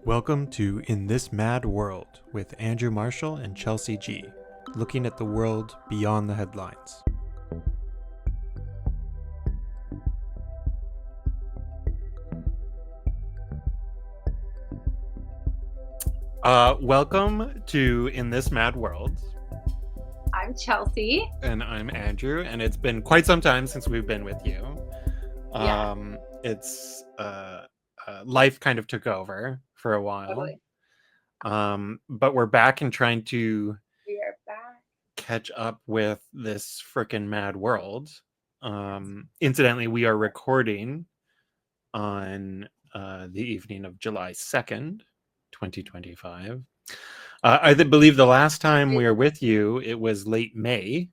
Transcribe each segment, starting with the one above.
Welcome to In This Mad World with Andrew Marshall and Chelsea G, looking at the world beyond the headlines. Welcome to In This Mad World. I'm Chelsea. And I'm Andrew, and it's been quite some time since we've been with you. Yeah. It's life kind of took over for a while. Totally. But we're back and trying to We are back. catch up with this frickin' mad world. Incidentally, we are recording on the evening of July 2nd, 2025. I believe the last time we were with you, it was late May,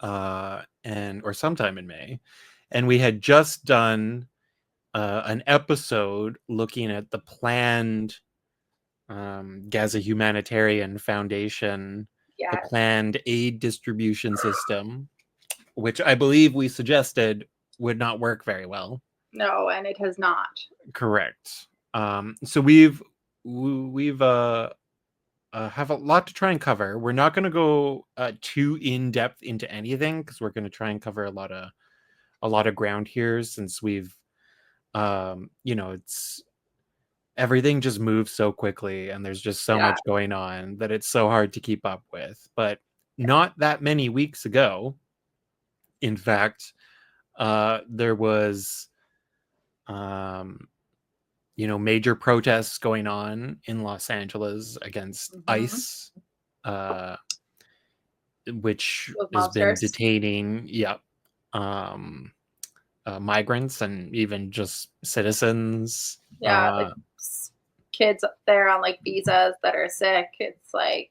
or sometime in May, and we had just done an episode looking at the planned Gaza Humanitarian Foundation, the planned aid distribution system, which I believe we suggested would not work very well. No, and it has not. Correct. So we've have a lot to try and cover. We're not going to go too in depth into anything because we're going to try and cover a lot of ground here, since we've it's everything just moves so quickly and there's just so much going on that it's so hard to keep up with. But not that many weeks ago, in fact, there was major protests going on in Los Angeles against ICE, which has been detaining migrants and even just citizens. Like kids there on like visas that are sick. It's like,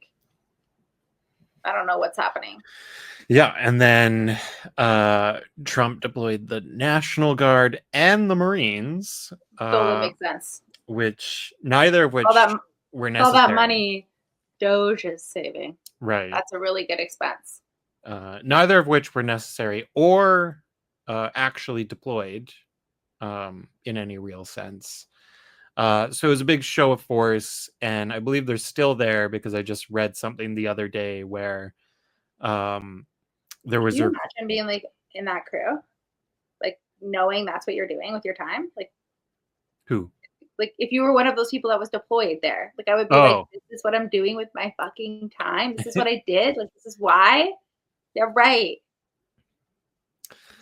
I don't know what's happening. Yeah, and then Trump deployed the National Guard and the Marines. Totally makes sense. Neither of which were necessary. All that money Doge is saving. Right. That's a really good expense. Neither of which were necessary or actually deployed in any real sense. So it was a big show of force, and I believe they're still there because I just read something the other day where there was. Can you imagine being like in that crew, like knowing that's what you're doing with your time? Like who? Like if you were one of those people that was deployed there, like I would be like, this is what I'm doing with my fucking time. This is what I did. Like this is why. They're right.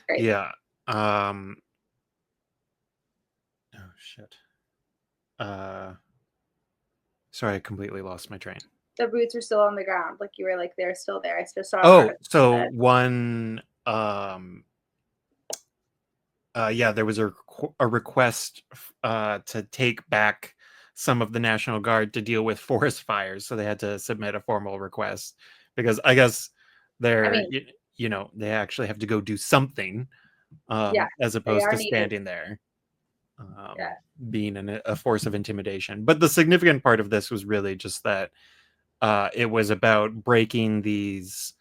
Great. Yeah. Oh shit. Sorry, I completely lost my train. The boots are still on the ground. Like you were like, they're still there. I still saw. Oh, so one. There was a request to take back some of the National Guard to deal with forest fires, so they had to submit a formal request because I guess they're they actually have to go do something as opposed to standing there being a force of intimidation. But the significant part of this was really just that it was about breaking these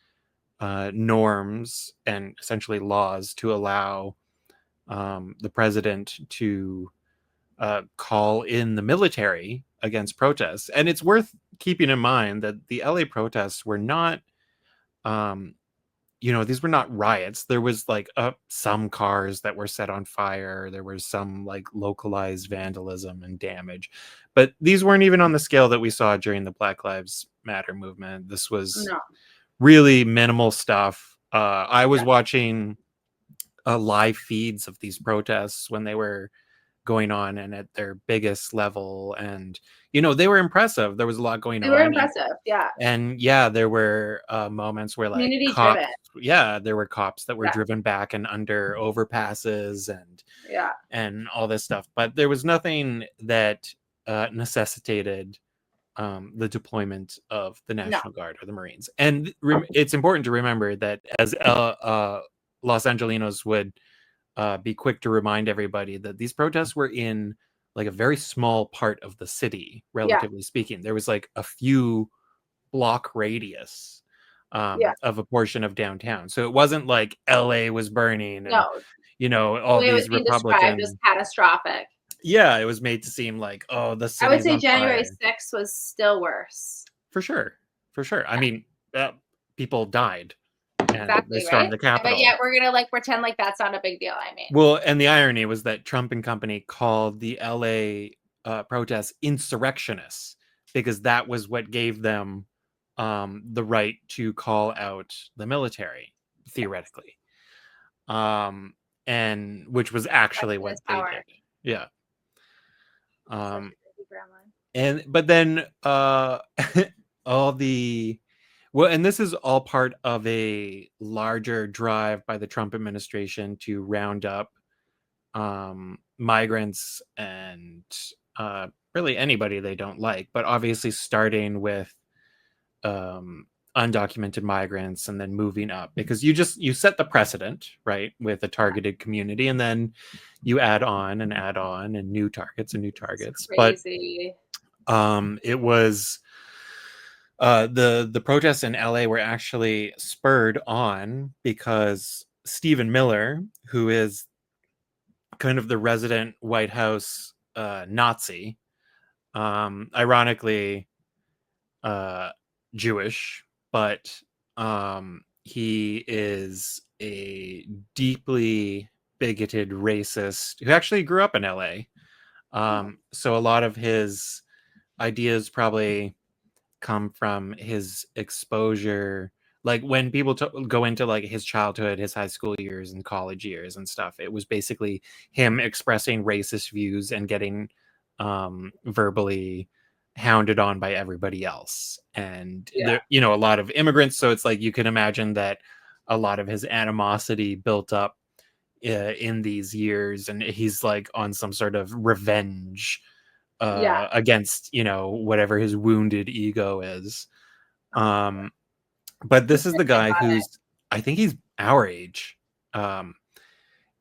norms and essentially laws to allow the president to call in the military against protests. And it's worth keeping in mind that the LA protests were not these were not riots. There was like some cars that were set on fire. There was some like localized vandalism and damage, but these weren't even on the scale that we saw during the Black Lives Matter movement. This was really minimal stuff. I was watching live feeds of these protests when they were going on and at their biggest level, and they were impressive. There was a lot going on. They were impressive, and there were moments where like cops, there were cops that were driven back and under overpasses and all this stuff, but there was nothing that necessitated the deployment of the National Guard or the Marines. And it's important to remember that as Los Angelinos would be quick to remind everybody that these protests were in like a very small part of the city, relatively speaking. There was like a few block radius of a portion of downtown. So it wasn't like LA was burning and, all these Republicans. Described as catastrophic. Yeah, it was made to seem like, oh, the I would city's say on January fire. 6th was still worse. For sure. For sure. I Yeah, mean, people died and they exactly, stormed right? the But Capitol. yet we're gonna like pretend like that's not a big deal. I mean, Well, and the irony was that Trump and company called the LA protests insurrectionists because that was what gave them the right to call out the military, yes, theoretically. And which was actually expression what is they power. did. Yeah. Such Um, a crazy grandma. and but then all the well, and this is all part of a larger drive by the Trump administration to round up migrants and really anybody they don't like, but obviously starting with um, undocumented migrants and then moving up because you set the precedent, right, with a targeted community, and then you add on and new targets and new It's targets. But crazy. it was the protests in LA were actually spurred on because Stephen Miller, who is kind of the resident White House Nazi, ironically uh, Jewish, but he is a deeply bigoted racist who actually grew up in LA. Oh, So a lot of his ideas probably come from his exposure, like when people go into like his childhood, his high school years and college years and stuff. It was basically him expressing racist views and getting verbally hounded on by everybody else, and yeah, there, a lot of immigrants, so it's like you can imagine that a lot of his animosity built up in these years, and he's like on some sort of revenge yeah. against whatever his wounded ego is. um but He's this is the guy psychotic. who's, I think he's our age, um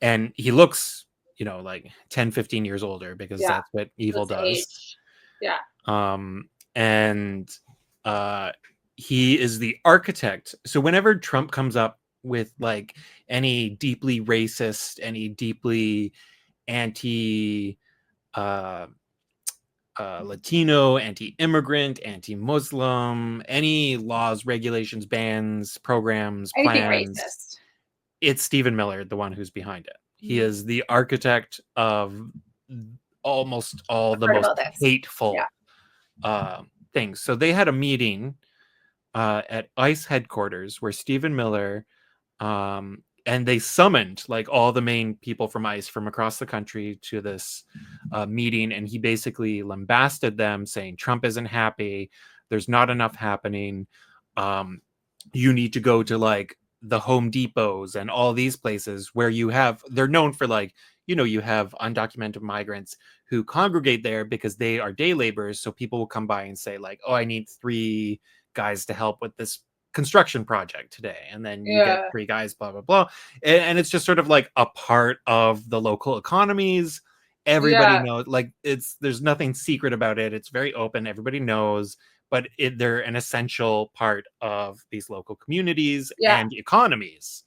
and he looks like 10-15 years older because Yeah, that's what evil that's does. age. Yeah. And uh he is the architect, so whenever Trump comes up with like any deeply racist, any deeply anti uh Latino, anti-immigrant, anti-Muslim, any laws, regulations, bans, programs, Anything plans, racist. it's Stephen Miller, the one who's behind it. He Mhm. is the architect of almost all I've the heard most about this. Yeah. hateful things. So they had a meeting at ICE headquarters where Stephen Miller, and they summoned like all the main people from ICE from across the country to this meeting, and he basically lambasted them, saying Trump isn't happy, there's not enough happening, um, you need to go to like the Home Depots and all these places where they're known for like, you have undocumented migrants who congregate there because they are day laborers, so people will come by and say like, oh, I need 3 guys to help with this construction project today, and then you get Yeah. 3 guys, blah blah blah, and it's just sort of like a part of the local economies. Everybody Yeah. knows, like, there's nothing secret about it, it's very open, everybody knows, but they're an essential part of these local communities Yeah. and economies.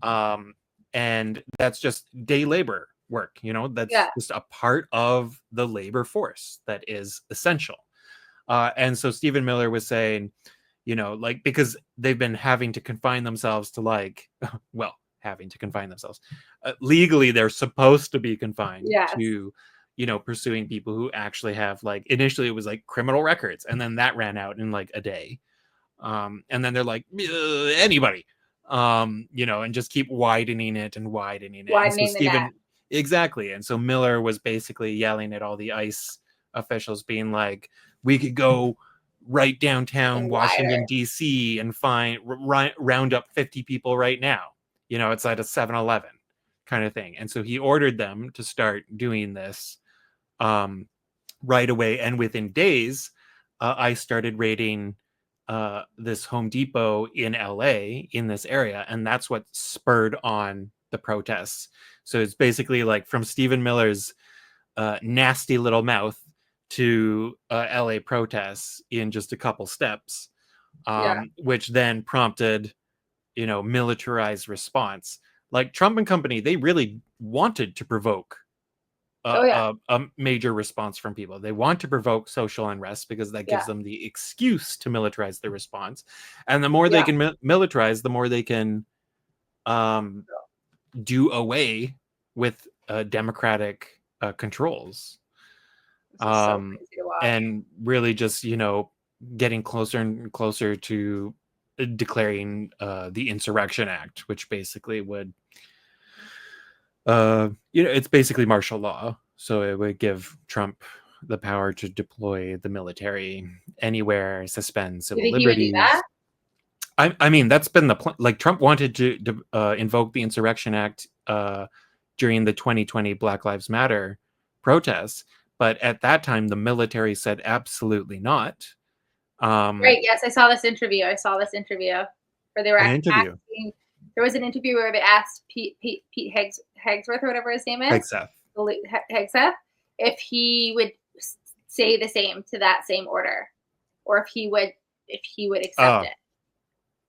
um and that's just day labor work, that's Yeah. just a part of the labor force that is essential. And so Stephen Miller was saying, like, because they've been having to confine themselves to like, well, having to confine themselves. Legally, they're supposed to be confined Yes. to, pursuing people who actually have like, initially it was like criminal records, and then that ran out in like a day. And then they're like, anybody, and just keep widening it and widening it. And so Widening the net. exactly. And so Miller was basically yelling at all the ICE officials, being like, we could go right downtown And Washington, wider. D.C. and round up 50 people right now. It's at a 7-Eleven kind of thing. And so he ordered them to start doing this um, right away. And within days, I started raiding this Home Depot in LA in this area. And that's what spurred on the protests. So it's basically like from Stephen Miller's nasty little mouth to LA protests in just a couple steps, Yeah. which then prompted, militarized response. Like Trump and company, they really wanted to provoke a major response from people. They want to provoke social unrest because that gives them the excuse to militarize their response. And the more they can militarize, the more they can do away with democratic controls. So crazy to watch. And really just, getting closer and closer to declaring the Insurrection Act, which basically would it's basically martial law, so it would give Trump the power to deploy the military anywhere, suspend civil liberties. I mean, that's been the plan. Like, Trump wanted to invoke the Insurrection Act during the 2020 Black Lives Matter protests, but at that time the military said absolutely not. Right. Yes, I saw this interview. Where they were asking. There was an interview where they asked Pete Hegseth or whatever his name is, Hegseth, if he would say the same to that same order, or if he would accept it.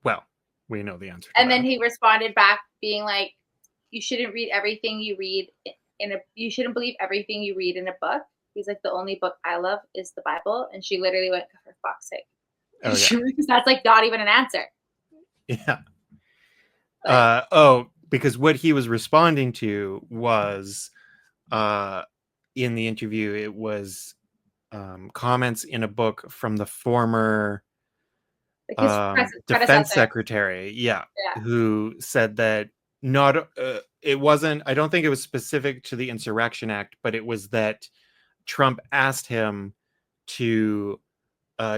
Well, we know the answer. And then he responded back, being like, "You shouldn't read everything you read you shouldn't believe everything you read in a book." He's like, "The only book I love is the Bible," and she literally went, "For fuck's sake," because that's like not even an answer. Yeah. Because what he was responding to was, in the interview, it was comments in a book from the former defense secretary, who said that it wasn't, I don't think it was specific to the Insurrection Act, but it was that Trump asked him to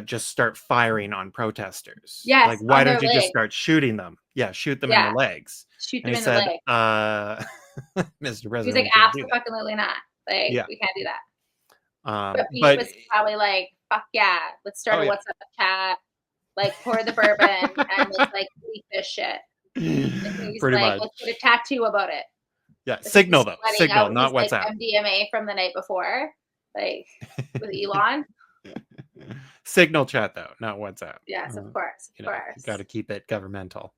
just start firing on protesters. Yes, like, why don't you just start shooting them? Yeah, shoot them in the legs. Shoot them in the legs. Mr. President, he was like, absolutely not. Like, we can't do that. But he was probably like, fuck yeah, let's start a WhatsApp chat, like pour the bourbon and let's like leak this shit. Pretty much. Let's get a tattoo about it. Yeah, Signal though. Signal, not WhatsApp. Like, MDMA from the night before, like with Elon. Signal chat though, not WhatsApp. Yes, of course. You got to keep it governmental.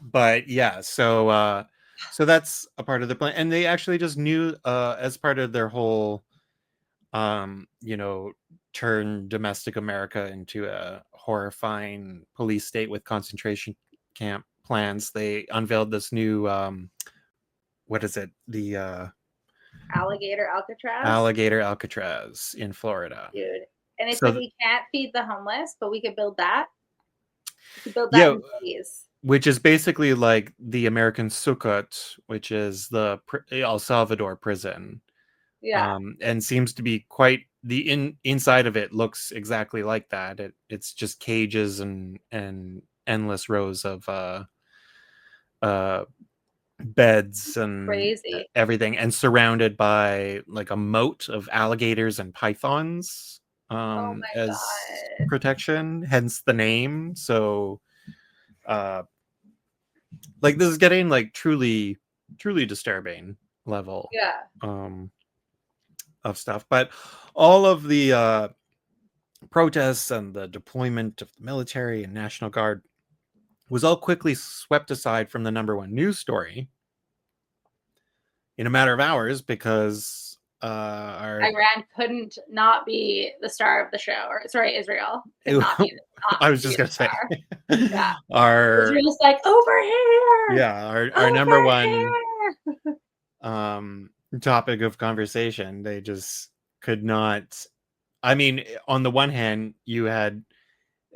But yeah, so that's a part of the plan, and they actually just knew as part of their whole turn domestic America into a horrifying police state with concentration camp plans. They unveiled this new what is it, the Alligator Alcatraz in Florida, dude. And it's like, we can't feed the homeless, but we could build that. We could build that in cities. Which is basically like the American Sukkot, which is the El Salvador prison. Yeah. And seems to be quite, the inside of it looks exactly like that. It's just cages and endless rows of beds and crazy everything, and surrounded by like a moat of alligators and pythons as protection, hence the name. So like, this is getting like truly disturbing level of stuff. But all of the protests and the deployment of the military and National Guard was all quickly swept aside from the number one news story in a matter of hours, because Iran couldn't not be the star of the show, or sorry, Israel could not be. I was just gonna say, Israel's like, over here. Yeah, our number one topic of conversation. They just could not. I mean, on the one hand, you had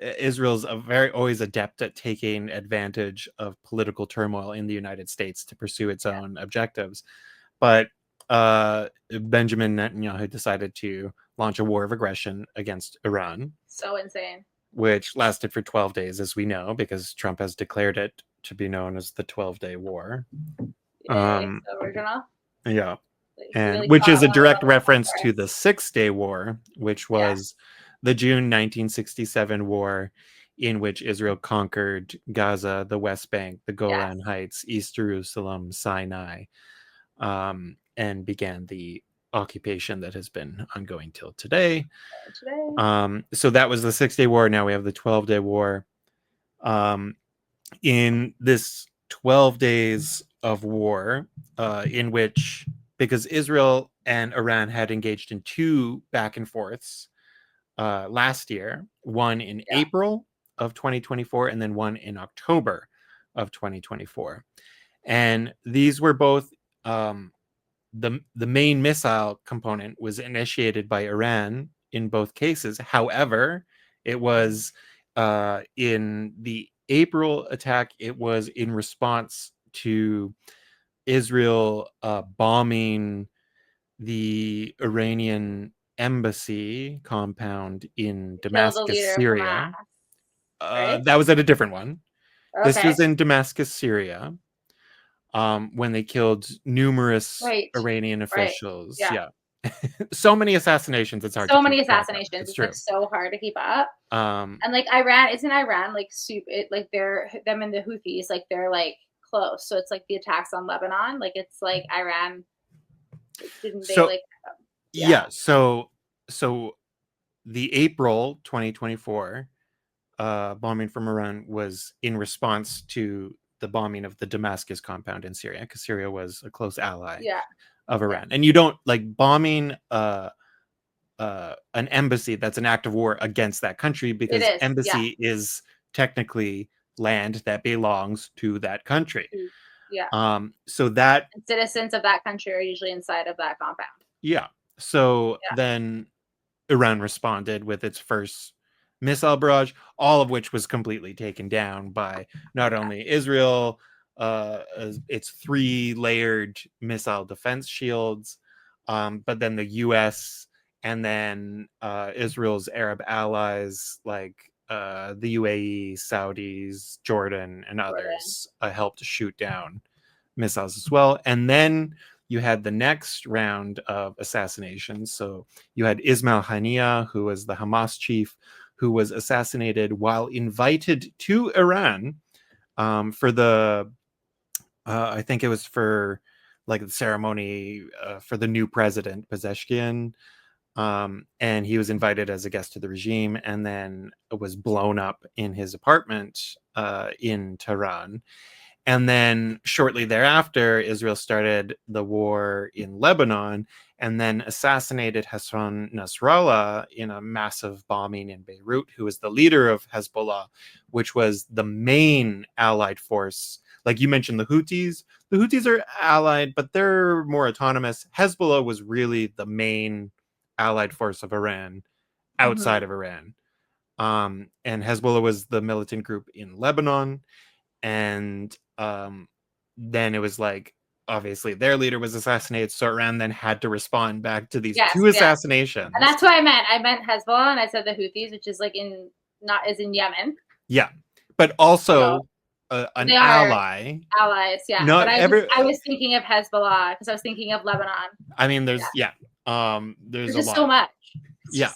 Israel's always adept at taking advantage of political turmoil in the United States to pursue its own objectives. But Benjamin Netanyahu decided to launch a war of aggression against Iran. So insane. Which lasted for 12 days, as we know, because Trump has declared it to be known as the 12-day war. So original. Yeah. And really, which is a direct reference to the 6-day war, which was the June 1967 war, in which Israel conquered Gaza, the West Bank, the Golan Heights, East Jerusalem, Sinai, and began the occupation that has been ongoing till today. So that was the 6-day war. Now we have the 12-day war. In this 12 days of war in which, because Israel and Iran had engaged in 2 back and forths last year, one in April of 2024 and then one in October of 2024. And these were both the main missile component was initiated by Iran in both cases. However, it was in the April attack, it was in response to Israel bombing the Iranian embassy compound in Damascus, Syria. Right? That was at a different one. Okay. This was in Damascus, Syria, when they killed numerous Iranian officials. Right. Yeah. So many assassinations. It's hard. So many assassinations. It's true. like so hard to keep up. And like Iran, isn't Iran like like they're them and the Houthis, like they're like close. So it's like the attacks on Lebanon. Like it's like Iran. Didn't they like? Yeah. So the April 2024 bombing from Iran was in response to the bombing of the Damascus compound in Syria, because Syria was a close ally of Iran. And you don't like bombing an embassy that's an act of war against that country, because embassy is technically land that belongs to that country. So that and citizens of that country are usually inside of that compound. So then Iran responded with its first missile barrage, all of which was completely taken down by not only Israel, its 3-layered missile defense shields, but then the US and then Israel's Arab allies like the UAE, Saudis, Jordan, and others helped shoot down missiles as well. And then you had the next round of assassinations. So you had Ismail Haniyeh, who was the Hamas chief, who was assassinated while invited to Iran for the, I think it was for like the ceremony for the new president, Pezeshkian. And he was invited as a guest to the regime, and then was blown up in his apartment in Tehran. And then shortly thereafter, Israel started the war in Lebanon and then assassinated Hassan Nasrallah in a massive bombing in Beirut, who was the leader of Hezbollah, which was the main allied force. Like you mentioned, the Houthis. The Houthis are allied, but they're more autonomous. Hezbollah was really the main allied force of Iran outside of Iran. And Hezbollah was the militant group in Lebanon. And then it was like, obviously their leader was assassinated, so Iran then had to respond back to these 2 assassinations. And that's what I meant Hezbollah, and I said the Houthis, which is like in Yemen. Yeah, but also an ally. Allies, yeah. Not but I was thinking of Hezbollah because I was thinking of Lebanon. I mean, there's there's a lot. So much. Yeah.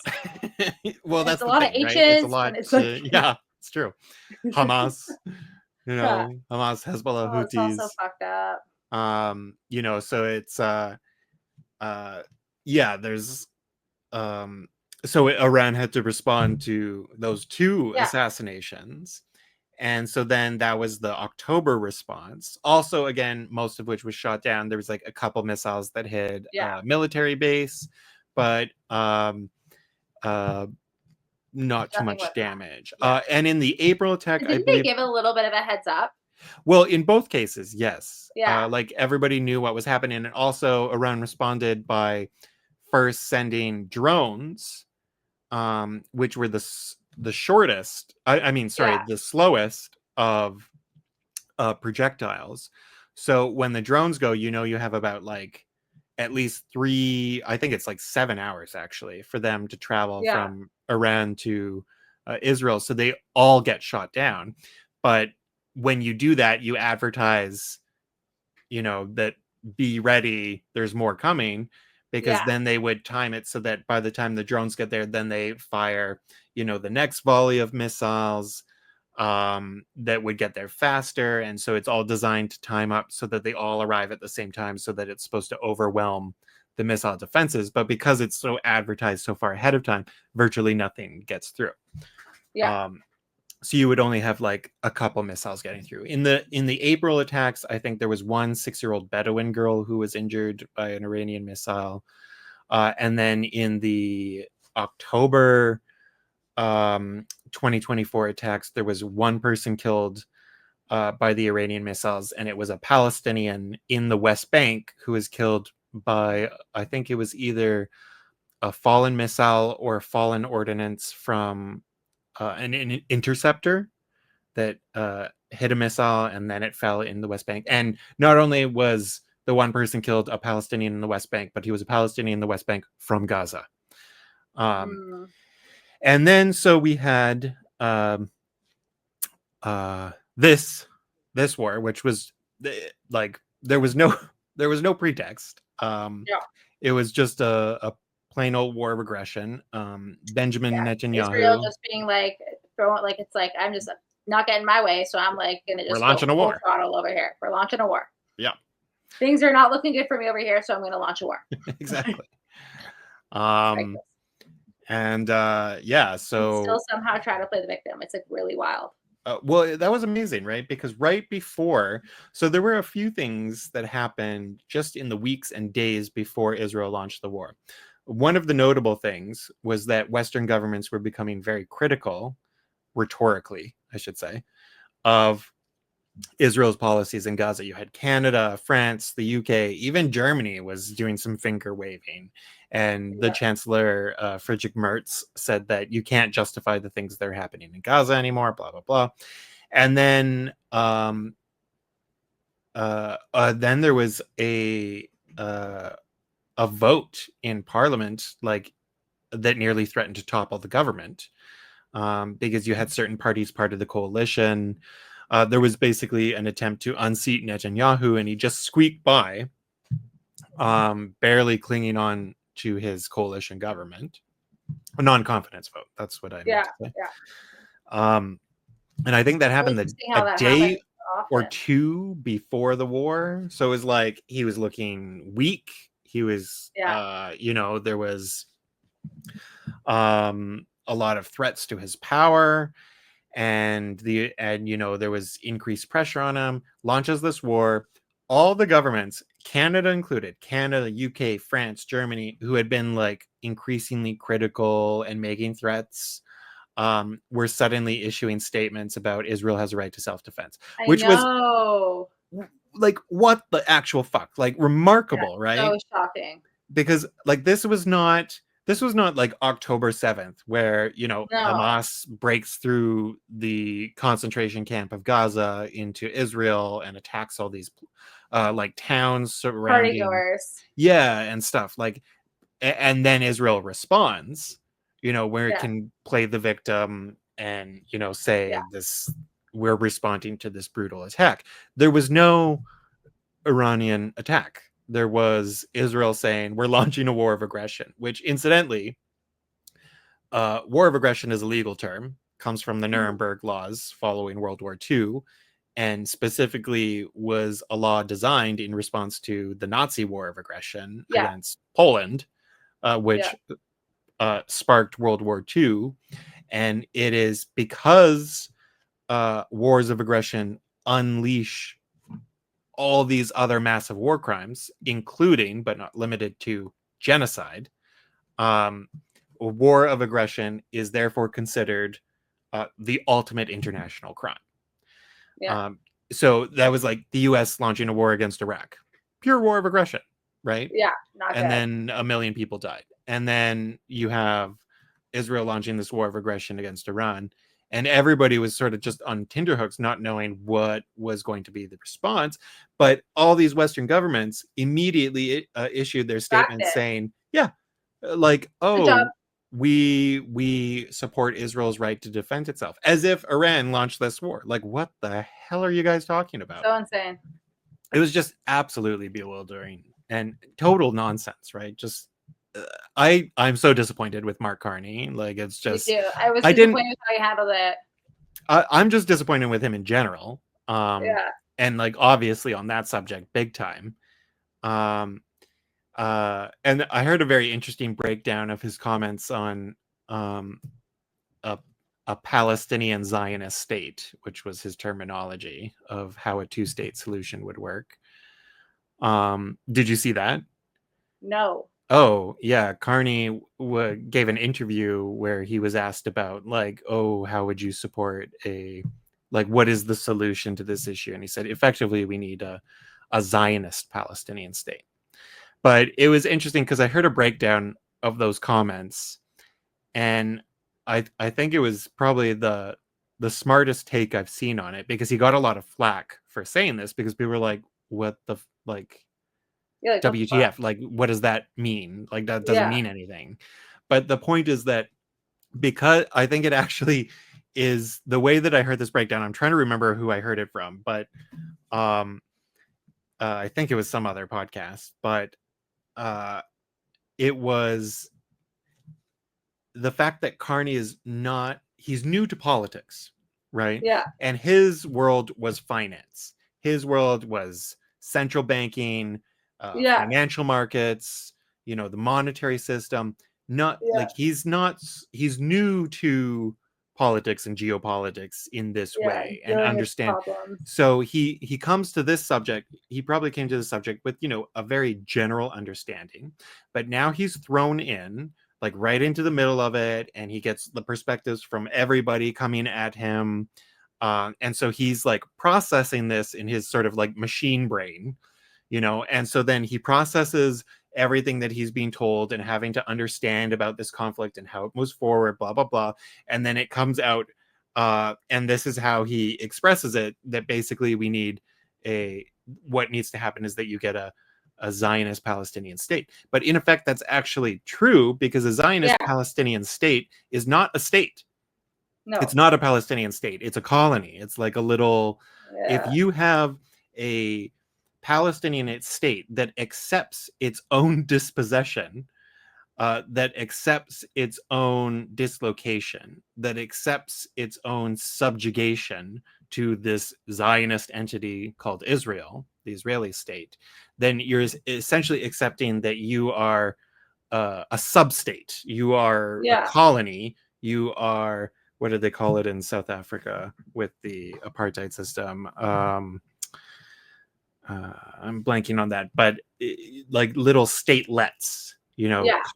Well, that's a lot of H's. Right? It's a lot. Yeah, it's true. Hamas. Hamas, Hezbollah, Houthis. It's also fucked up. So it's there's so Iran had to respond to those 2 assassinations. And so then that was the October response. Also, again, most of which was shot down. There was like a couple missiles that hit a military base, but not too much damage. And in the April attack, didn't they give a little bit of a heads up? Well, in both cases, yes. Like everybody knew what was happening. And also Iran responded by first sending drones, which were the shortest, the slowest of projectiles. So when the drones go, you have about like at least 3, I think it's like 7 hours actually for them to travel from Iran to Israel. So they all get shot down. But when you do that, you advertise, that be ready, there's more coming, because then they would time it so that by the time the drones get there, then they fire, the next volley of missiles that would get there faster. And so it's all designed to time up so that they all arrive at the same time, so that it's supposed to overwhelm the missile defenses. But because it's so advertised so far ahead of time, virtually nothing gets through. So you would only have like a couple missiles getting through. In the April attacks, I think there was one 6-year-old Bedouin girl who was injured by an Iranian missile. And then in the October 2024 attacks, there was one person killed by the Iranian missiles, and it was a Palestinian in the West Bank who was killed by, I think it was either a fallen missile or a fallen ordnance from an interceptor that hit a missile, and then it fell in the West Bank. And not only was the one person killed a Palestinian in the West Bank, but he was a Palestinian in the West Bank from Gaza. And then so we had this war, which was like there was no pretext. It was just a plain old war of aggression. Benjamin Netanyahu, Israel just being like throwing, like, it's like, I'm just not getting my way, so I'm like gonna just we're launching a war. Throttle over here. We're launching a war. Yeah, things are not looking good for me over here, so I'm going to launch a war. Exactly. And yeah, so and still somehow try to play the victim. It's like really wild. Well, that was amazing, right? Because right before, so there were a few things that happened just in the weeks and days before Israel launched the war. One of the notable things was that Western governments were becoming very critical, rhetorically, I should say, of Israel's policies in Gaza. You had Canada, France, the UK, even Germany was doing some finger waving. And the Chancellor, Friedrich Merz, said that you can't justify the things that are happening in Gaza anymore, blah, blah, blah. And then there was a vote in Parliament, like, that nearly threatened to topple the government, because you had certain parties part of the coalition. There was basically an attempt to unseat Netanyahu, and he just squeaked by, barely clinging on to his coalition government. A non-confidence vote. That's what I meant to say. And I think that happened a day or two before the war. So it was like he was looking weak. He was, there was a lot of threats to his power. And there was increased pressure on him. Launches this war. All the governments, Canada included, Canada, UK, France, Germany, who had been like increasingly critical and making threats, were suddenly issuing statements about Israel has a right to self-defense, which was like, what the actual fuck? Like, remarkable, right? So shocking. Because like this was not like October 7th, where, Hamas breaks through the concentration camp of Gaza into Israel and attacks all these like towns surrounding. And stuff like, and then Israel responds, where it can play the victim and, say this, we're responding to this brutal attack. There was no Iranian attack. There was Israel saying we're launching a war of aggression, which incidentally, war of aggression is a legal term, comes from the Nuremberg laws following World War II, and specifically was a law designed in response to the Nazi war of aggression against Poland, which sparked World War II. And it is because wars of aggression unleash all these other massive war crimes, including, but not limited to, genocide. A war of aggression is therefore considered the ultimate international crime. So that was like the US launching a war against Iraq. Pure war of aggression, right? And then 1 million people died. And then you have Israel launching this war of aggression against Iran. And everybody was sort of just on tenterhooks, not knowing what was going to be the response. But all these Western governments immediately issued their statements saying, we support Israel's right to defend itself, as if Iran launched this war. Like, what the hell are you guys talking about? So insane. It was just absolutely bewildering and total nonsense, right? Just I'm so disappointed with Mark Carney. Like, it's just, me too. I was disappointed with how he handled it. I'm just disappointed with him in general. And like, obviously on that subject, big time. And I heard a very interesting breakdown of his comments on a Palestinian Zionist state, which was his terminology of how a two-state solution would work. Did you see that? No. Oh, yeah. Carney gave an interview where he was asked about, like, oh, how would you support what is the solution to this issue? And he said, effectively, we need a Zionist Palestinian state. But it was interesting because I heard a breakdown of those comments, and I think it was probably the smartest take I've seen on it, because he got a lot of flack for saying this, because people were like, what the, like, like, WTF, like, what does that mean? Like, that doesn't mean anything. But the point is that, because I think it actually is the way that I heard this breakdown. I'm trying to remember who I heard it from, but I think it was some other podcast, but it was the fact that Carney he's new to politics, right? Yeah. And his world was finance. His world was central banking, financial markets, the monetary system. Like, he's new to politics and geopolitics in this way, and understand. So he comes to this subject. He probably came to the subject with, a very general understanding, but now he's thrown in, like, right into the middle of it, and he gets the perspectives from everybody coming at him. And so he's, like, processing this in his sort of, like, machine brain, and so then he processes everything that he's being told and having to understand about this conflict and how it moves forward, blah, blah, blah. And then it comes out, and this is how he expresses it, that basically what needs to happen is that you get a Zionist Palestinian state. But in effect, that's actually true, because a Zionist Palestinian state is not a state. No. It's not a Palestinian state. It's a colony. It's like a little, if you have a Palestinian state that accepts its own dispossession, that accepts its own dislocation, that accepts its own subjugation to this Zionist entity called Israel, the Israeli state, then you're essentially accepting that you are a sub-state. You are a colony. You are, what did they call it in South Africa with the apartheid system? I'm blanking on that, but like little statelets,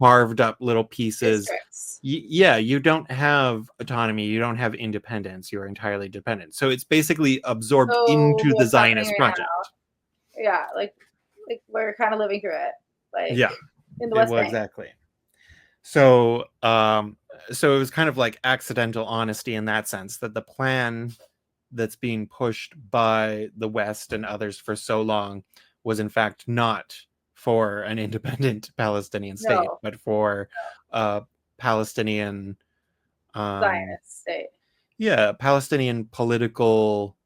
carved up little pieces. You don't have autonomy. You don't have independence. You're entirely dependent. So it's basically absorbed into the Zionist project. Yeah, like we're kind of living through it. Like, in the West Bank. Exactly. So so it was kind of like accidental honesty in that sense, that the plan that's being pushed by the West and others for so long was in fact not for an independent Palestinian state, but for a Palestinian Zionist state. Yeah, Palestinian political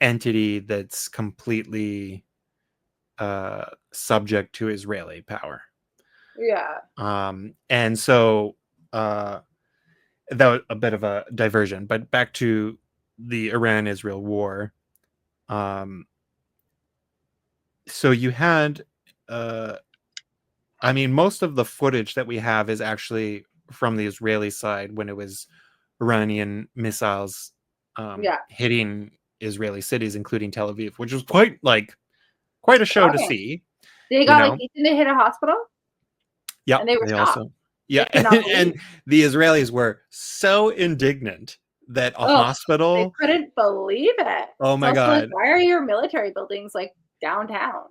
entity that's completely subject to Israeli power. Yeah. And so that was a bit of a diversion, but back to the Iran-Israel war. So you had, most of the footage that we have is actually from the Israeli side, when it was Iranian missiles hitting Israeli cities, including Tel Aviv, which was quite a show to see. They got didn't they hit a hospital? Yeah, and they were stopped. And the Israelis were so indignant that a hospital. They couldn't believe it. Oh my God! Like, why are your military buildings like downtown?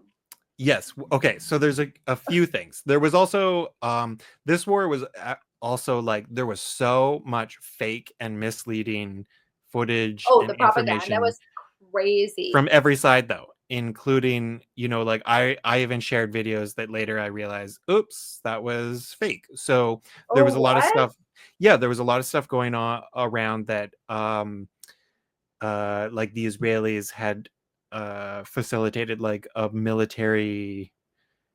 Yes. Okay. So there's a few things. There was also this war was also like, there was so much fake and misleading footage. Oh, the propaganda was crazy from every side, though, including, like I even shared videos that later I realized, oops, that was fake. So there was a lot of stuff. Yeah, there was a lot of stuff going on around that, like the Israelis had facilitated like a military,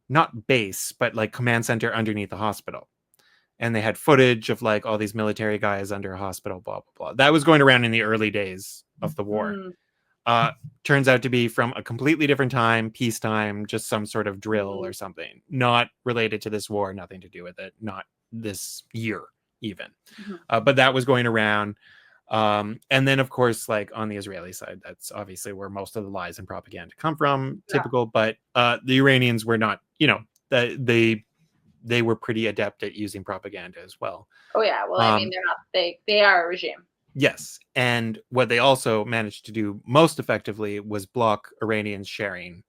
not base, but like command center underneath the hospital. And they had footage of like all these military guys under a hospital, blah, blah, blah. That was going around in the early days of the war. Turns out to be from a completely different time, peacetime, just some sort of drill or something, not related to this war, nothing to do with it, not this year, even. But that was going around. And then, of course, like on the Israeli side, that's obviously where most of the lies and propaganda come from, typical. But the Iranians were not, they were pretty adept at using propaganda as well. Oh yeah, well, I mean, they're not, they are a regime. Yes, and what they also managed to do most effectively was block Iranians sharing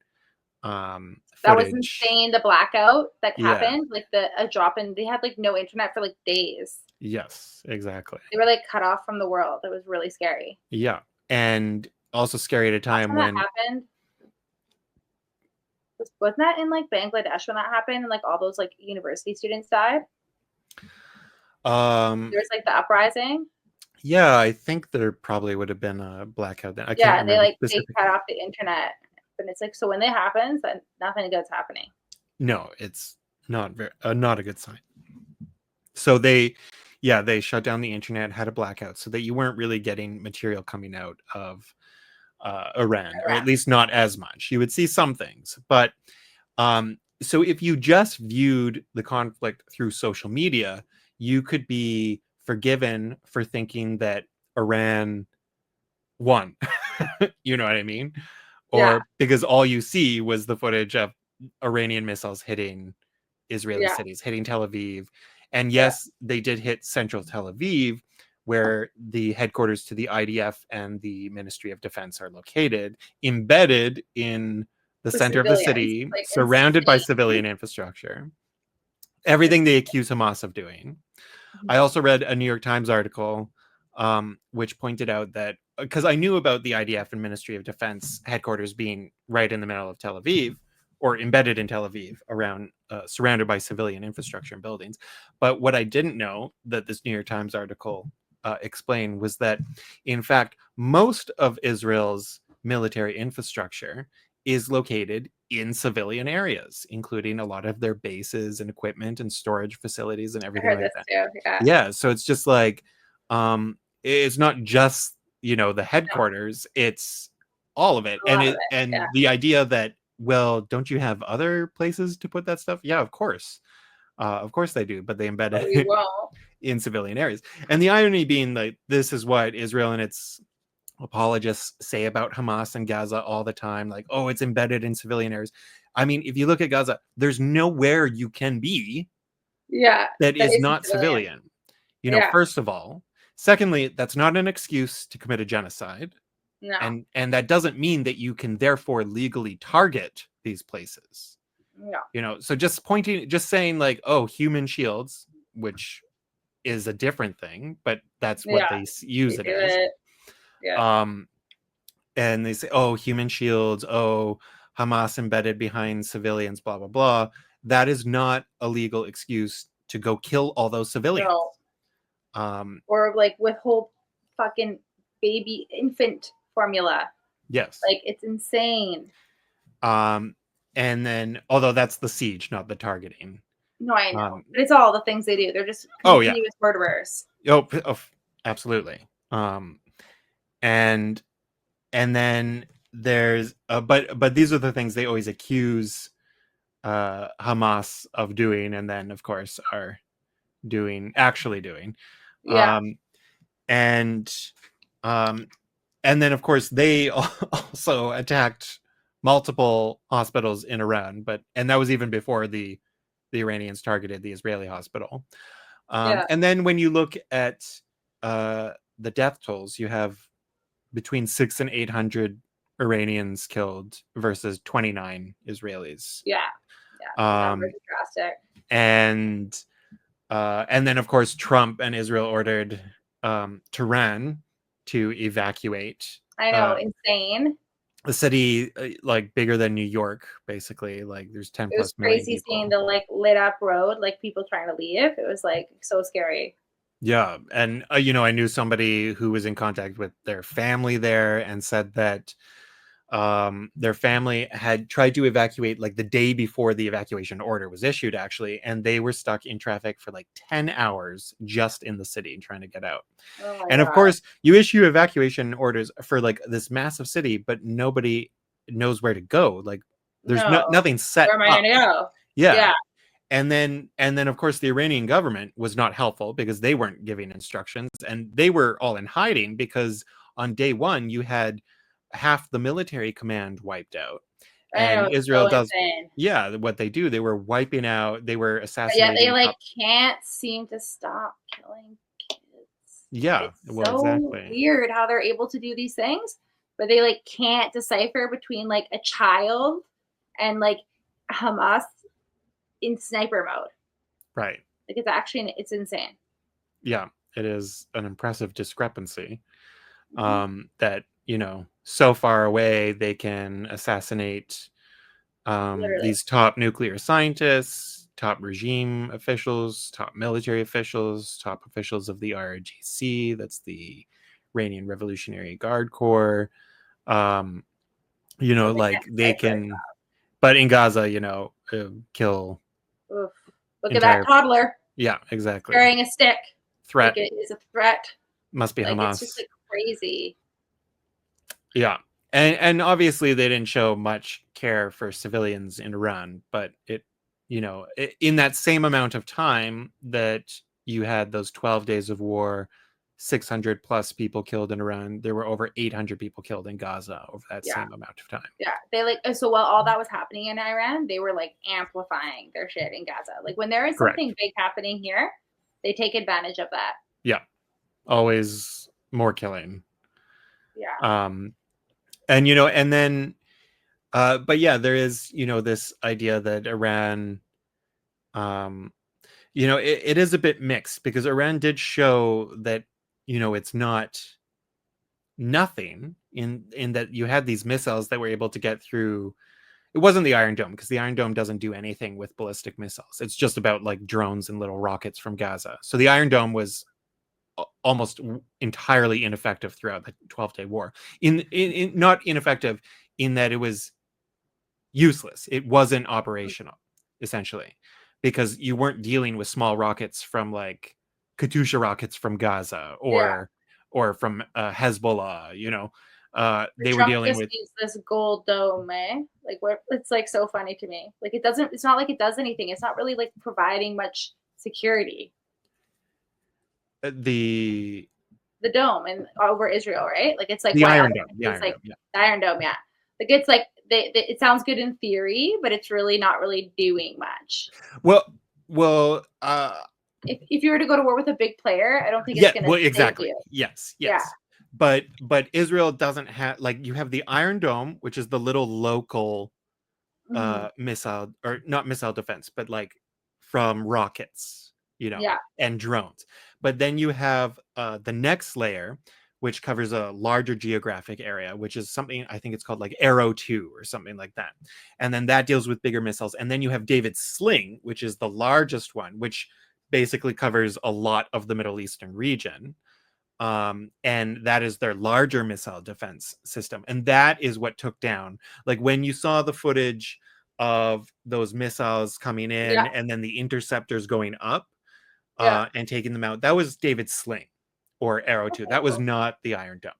footage. That was insane. The blackout that happened, like a drop in, they had like no internet for like days. Yes, exactly. They were like cut off from the world. It was really scary. Yeah, and also scary at a time when that happened. Wasn't that in like Bangladesh when that happened and like all those like university students died? There's like the uprising. Yeah, I think there probably would have been a blackout then. I can't remember they cut off the internet. And it's like, so when that happens, then nothing good's happening. No, it's not a good sign. So they shut down the internet, had a blackout, so that you weren't really getting material coming out of Iran, or at least not as much. You would see some things, but so if you just viewed the conflict through social media, you could be forgiven for thinking that Iran won. You know what I mean? Or because all you see was the footage of Iranian missiles hitting Israeli cities, hitting Tel Aviv. And yes, they did hit central Tel Aviv, where the headquarters to the IDF and the Ministry of Defense are located, embedded in the center of the city, like, surrounded by civilian infrastructure. Everything they accuse Hamas of doing. I also read a New York Times article which pointed out that, because I knew about the IDF and Ministry of Defense headquarters being right in the middle of Tel Aviv, or embedded in Tel Aviv, around surrounded by civilian infrastructure and buildings. But what I didn't know that this New York Times article explained was that, in fact, most of Israel's military infrastructure is located in civilian areas, including a lot of their bases and equipment and storage facilities and everything like that. Too, yeah, so it's just like it's not just the headquarters; it's all of it, the idea that, well, don't you have other places to put that stuff? Yeah, of course they do, but they embed it in civilian areas. And the irony being that this is what Israel and its apologists say about Hamas and Gaza all the time, like, oh, it's embedded in civilian areas. I mean, if you look at Gaza, there's nowhere you can be that is not civilian. First of all. Secondly, that's not an excuse to commit a genocide. No. And that doesn't mean that you can therefore legally target these places. No. So just saying like, oh, human shields, which is a different thing, but that's what they use it as. And they say, oh, human shields, oh, Hamas embedded behind civilians, blah, blah, blah. That is not a legal excuse to go kill all those civilians. No. Or like withhold fucking baby infant formula. Yes. Like, it's insane. And then, although that's the siege, not the targeting. No, I know. But it's all the things they do. They're just continuous murderers. Oh, absolutely. And then there's but these are the things they always accuse Hamas of doing, and then of course are actually doing. And then of course they also attacked multiple hospitals in Iran, and that was even before the Iranians targeted the Israeli hospital. And then when you look at the death tolls, you have between 600 and 800 Iranians killed versus 29 Israelis. Numbers are drastic. And then of course Trump and Israel ordered Tehran to evacuate. I know, insane. The city, like, bigger than New York, basically. Like, there's 10 plus million. It was crazy seeing the like lit up road, like people trying to leave. It was like so scary. Yeah, and I knew somebody who was in contact with their family there and said that their family had tried to evacuate like the day before the evacuation order was issued, actually, and they were stuck in traffic for like 10 hours just in the city trying to get out. And of course, you issue evacuation orders for like this massive city, but nobody knows where to go. Like, there's nothing set up. Where am I going to go? Yeah. and then of course the Iranian government was not helpful because they weren't giving instructions, and they were all in hiding because on day one you had half the military command wiped out. I know, And it's Israel so does, insane. yeah, what they do, they were wiping out, they were But yet they assassinating like can't seem to stop killing kids. yeah, It's well, so exactly. weird how they're able to do these things, but they like can't decipher between like a child and like Hamas in sniper mode. Right. Like it's insane. Yeah, it is an impressive discrepancy. Mhm. That, so far away they can assassinate Literally. these top nuclear scientists, top regime officials, top military officials, top officials of the RRGC, that's the Iranian Revolutionary Guard Corps. But they Like can't they decipher it. can, but in Gaza, kill Oof. Look at that entire, toddler yeah, exactly. carrying a stick. Threat Like it is a threat. must be Like it's just Hamas. like crazy. Yeah. And obviously they didn't show much care for civilians in Iran, but in that same amount of time that you had those 12 days of war, 600 plus people killed in Iran, there were over 800 people killed in Gaza over that Yeah. same amount of time. Yeah. They like so while all that was happening in Iran, they were like amplifying their shit in Gaza. Like when there is Correct. something big happening here, they take advantage of that. Yeah. Always more killing. Yeah. And then but yeah, there is, this idea that Iran, it is a bit mixed because Iran did show that, it's not nothing in that you had these missiles that were able to get through. It wasn't the Iron Dome because the Iron Dome doesn't do anything with ballistic missiles. It's just about like drones and little rockets from Gaza. So the Iron Dome was almost entirely ineffective throughout the 12-day war. In not ineffective in that it was useless. It wasn't operational, essentially, because you weren't dealing with small rockets from like Katyusha rockets from Gaza Yeah. or from Hezbollah. They were Trump dealing just with needs this gold dome, eh? Like what it's like so funny to me. Like it's not like it does anything. It's not really like providing much security. the The dome and over Israel, right? Like it's like the why Iron other Dome. The countries Iron like Dome. Yeah. the Iron Dome, yeah. Like it's like it sounds good in theory, but it's really not really doing much. Well. If you were to go to war with a big player, I don't think it's Yeah. gonna Well, save exactly. you. Yes. Yeah. Yes. But Israel doesn't have, like, you have the Iron Dome, which is the little local Mhm. missile, or not missile defense, but like from rockets, Yeah. and drones. But then you have the next layer, which covers a larger geographic area, which is something I think it's called like Arrow 2 or something like that. And then that deals with bigger missiles. And then you have David's Sling, which is the largest one, which basically covers a lot of the Middle Eastern region. And that is their larger missile defense system, and that is what took down, like, when you saw the footage of those missiles coming in Yeah. and then the interceptors going up Yeah. and taking them out. That was David's Sling or Arrow 2. Okay, That was cool. not the Iron Dome.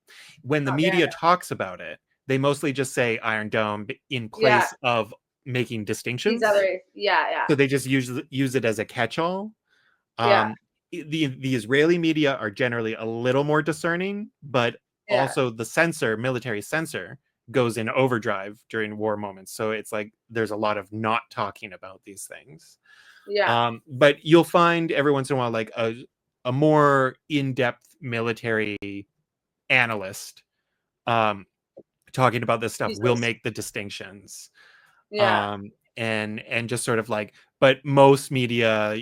When the Not the Iron media Dome. talks about it, they mostly just say Iron Dome in Yeah. place of making These distinctions, other yeah. so they just use it as a catch-all. Yeah. The Israeli media are generally a little more discerning, but Yeah. also the military censor goes in overdrive during war moments. So it's like there's a lot of not talking about these things. Yeah. But you'll find every once in a while like a more in-depth military analyst talking about this stuff will Jesus. make the distinctions. Yeah. And just sort of like, but most media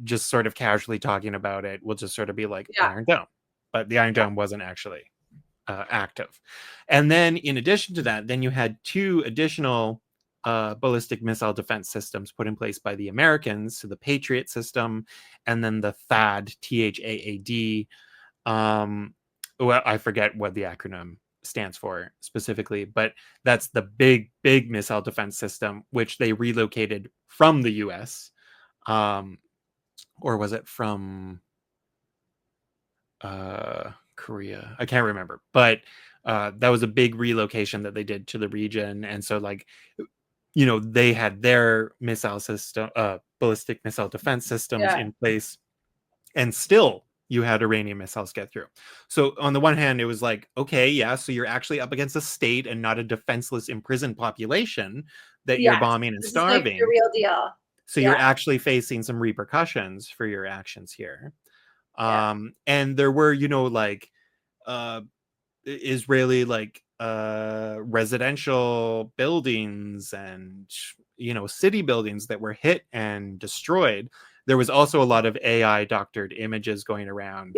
just sort of casually talking about it will just sort of be like Yeah. Iron Dome, but the Iron Yeah. Dome wasn't actually active. And then in addition to that, then you had two additional ballistic missile defense systems put in place by the Americans, so the Patriot system and then the THAAD. Well, I forget what the acronym stands for specifically, but that's the big missile defense system, which they relocated from the US. Or was it from Korea? I can't remember, but that was a big relocation that they did to the region. And so, like, they had their missile system, ballistic missile defense systems in place, and still you had Iranian missiles get through. So on the one hand, it was like, okay, yeah, so you're actually up against a state and not a defenseless imprisoned population that you're bombing and starving. This is like the real deal. So you're actually facing some repercussions for your actions here. And there were, you know, like Israeli like residential buildings and, you know, city buildings that were hit and destroyed. There was also a lot of AI doctored images going around,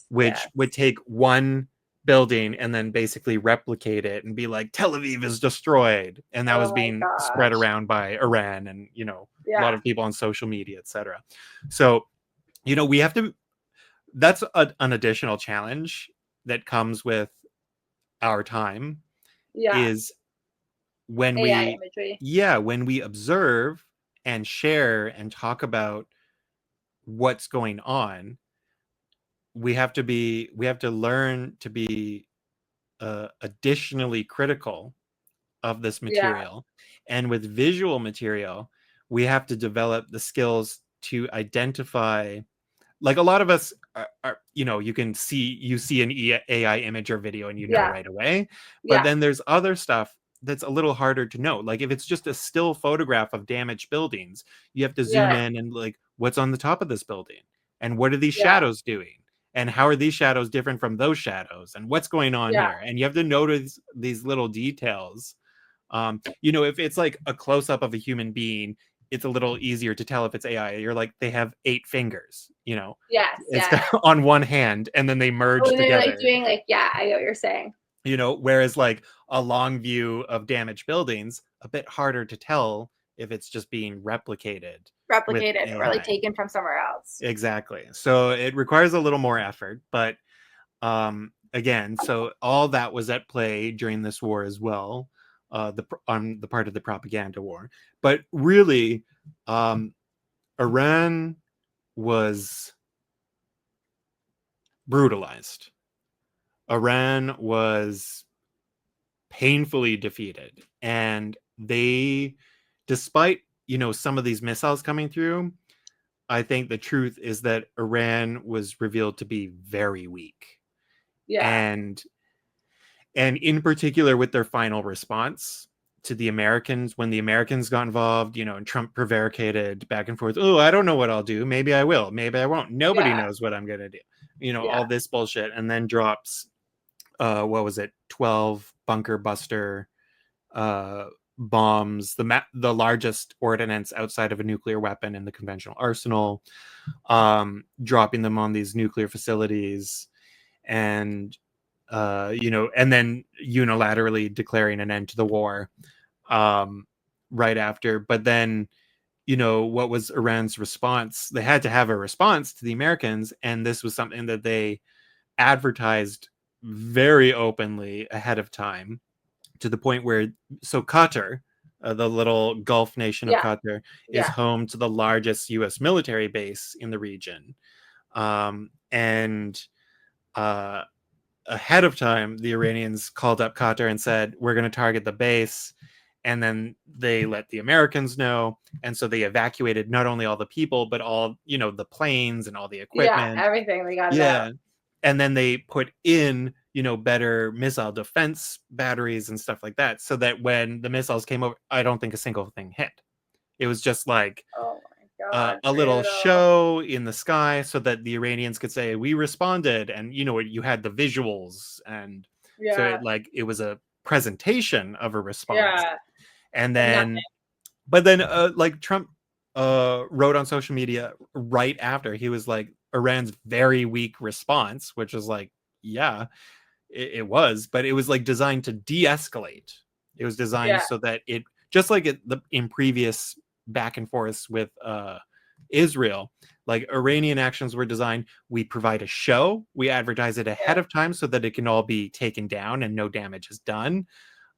which would take one building and then basically replicate it and be like, Tel Aviv is destroyed. And that was being spread around by Iran and, you know, a lot of people on social media, etc. So, you know, we have to, that's an additional challenge that comes with our time, is when AI imagery. When we observe and share and talk about what's going on, we have to learn to be additionally critical of this material. And with visual material, we have to develop the skills to identify, like a lot of us are, you know, you see an AI image or video and you know right away, but then there's other stuff that's a little harder to know. Like if it's just a still photograph of damaged buildings, you have to zoom in and like, what's on the top of this building and what are these shadows doing and how are these shadows different from those shadows and what's going on here, and you have to notice these little details. You know, if it's like a close-up of a human being, it's a little easier to tell if it's AI. You're like, they have 8 fingers, you know. It's on one hand, and then they merge together. Like doing like, I know what you're saying. You know, whereas like a long view of damaged buildings, a bit harder to tell if it's just being replicated or like taken from somewhere else. Exactly. So it requires a little more effort, but again, so all that was at play during this war as well. On the part of the propaganda war, but really, Iran was brutalized. Iran was painfully defeated, and they, despite, you know, some of these missiles coming through, I think the truth is that Iran was revealed to be very weak. And in particular with their final response to the Americans, when the Americans got involved, you know, and Trump prevaricated back and forth, oh, I don't know what I'll do. Maybe I will. Maybe I won't. Nobody knows what I'm going to do. You know, all this bullshit. And then drops, 12 bunker buster bombs, the largest ordnance outside of a nuclear weapon in the conventional arsenal, dropping them on these nuclear facilities. And you know, and then unilaterally declaring an end to the war right after. But then, you know, what was Iran's response? They had to have a response to the Americans, and this was something that they advertised very openly ahead of time, to the point where, so Qatar, the little Gulf nation of Qatar, is home to the largest U.S. military base in the region. And ahead of time, the Iranians called up Qatar and said, we're going to target the base. And then they let the Americans know. And so they evacuated not only all the people, but all, you know, the planes and all the equipment. Everything. They got it out. And then they put in, you know, better missile defense batteries and stuff like that, so that when the missiles came over, I don't think a single thing hit. It was just like, a little show in the sky so that the Iranians could say, we responded. And, you know, you had the visuals. And so it was a presentation of a response. And then, but then like Trump wrote on social media right after, he was like, Iran's very weak response, which was like, it was, but it was like designed to de-escalate. It was designed so that it, just like in previous back and forth with Israel, like Iranian actions were designed, we provide a show, we advertise it ahead of time so that it can all be taken down and no damage is done.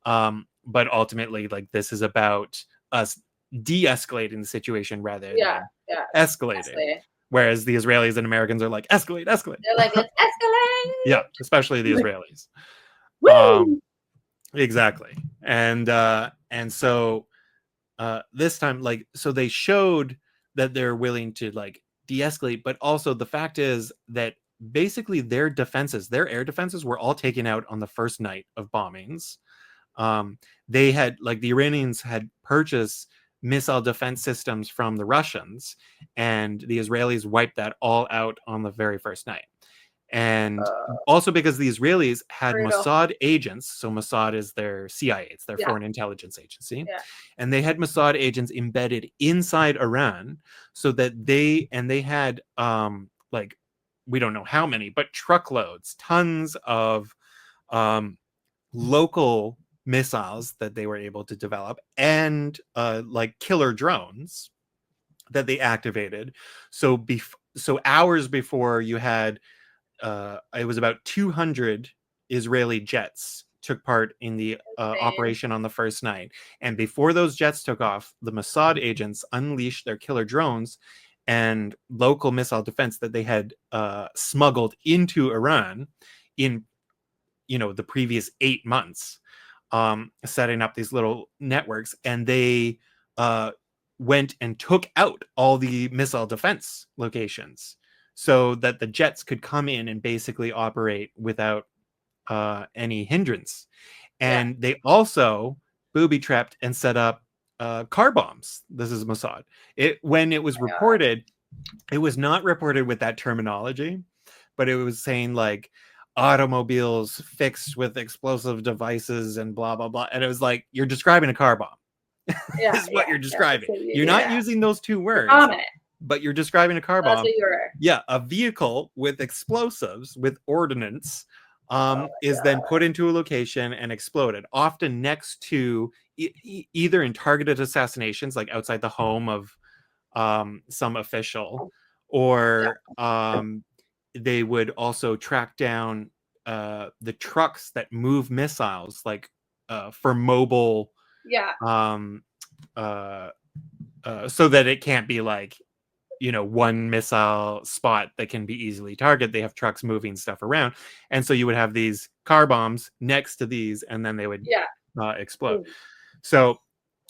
But ultimately, like, this is about us de-escalating the situation rather than escalating. Whereas the Israelis and Americans are like, escalate. They're like, let's escalate. Yeah, especially the Israelis. Exactly. And so this time, like, so they showed that they're willing to like de-escalate. But also the fact is that basically their air defenses were all taken out on the first night of bombings. They had, like, the Iranians had purchased missile defense systems from the Russians, and the Israelis wiped that all out on the very first night. And also because the Israelis had Mossad agents, so Mossad is their CIA, it's their foreign intelligence agency, and they had Mossad agents embedded inside Iran, so that they had like, we don't know how many, but truckloads, tons of local missiles that they were able to develop, and like killer drones that they activated. So hours before, you had it was about 200 Israeli jets took part in the operation on the first night. And before those jets took off, the Mossad agents unleashed their killer drones and local missile defense that they had smuggled into Iran in, the previous 8 months, setting up these little networks. And they went and took out all the missile defense locations, so that the jets could come in and basically operate without any hindrance. And they also booby-trapped and set up car bombs. This is Mossad. When it was reported, it was not reported with that terminology, but it was saying like automobiles fixed with explosive devices and blah, blah, blah. And it was like, you're describing a car bomb. This is what you're describing. You're not using those two words. But you're describing a car bomb. That's what you were. Yeah, a vehicle with explosives, with ordnance, is then put into a location and exploded, often next to either in targeted assassinations, like outside the home of some official, or they would also track down the trucks that move missiles, like for mobile. So that it can't be like, one missile spot that can be easily targeted. They have trucks moving stuff around. And so you would have these car bombs next to these, and then they would explode. So,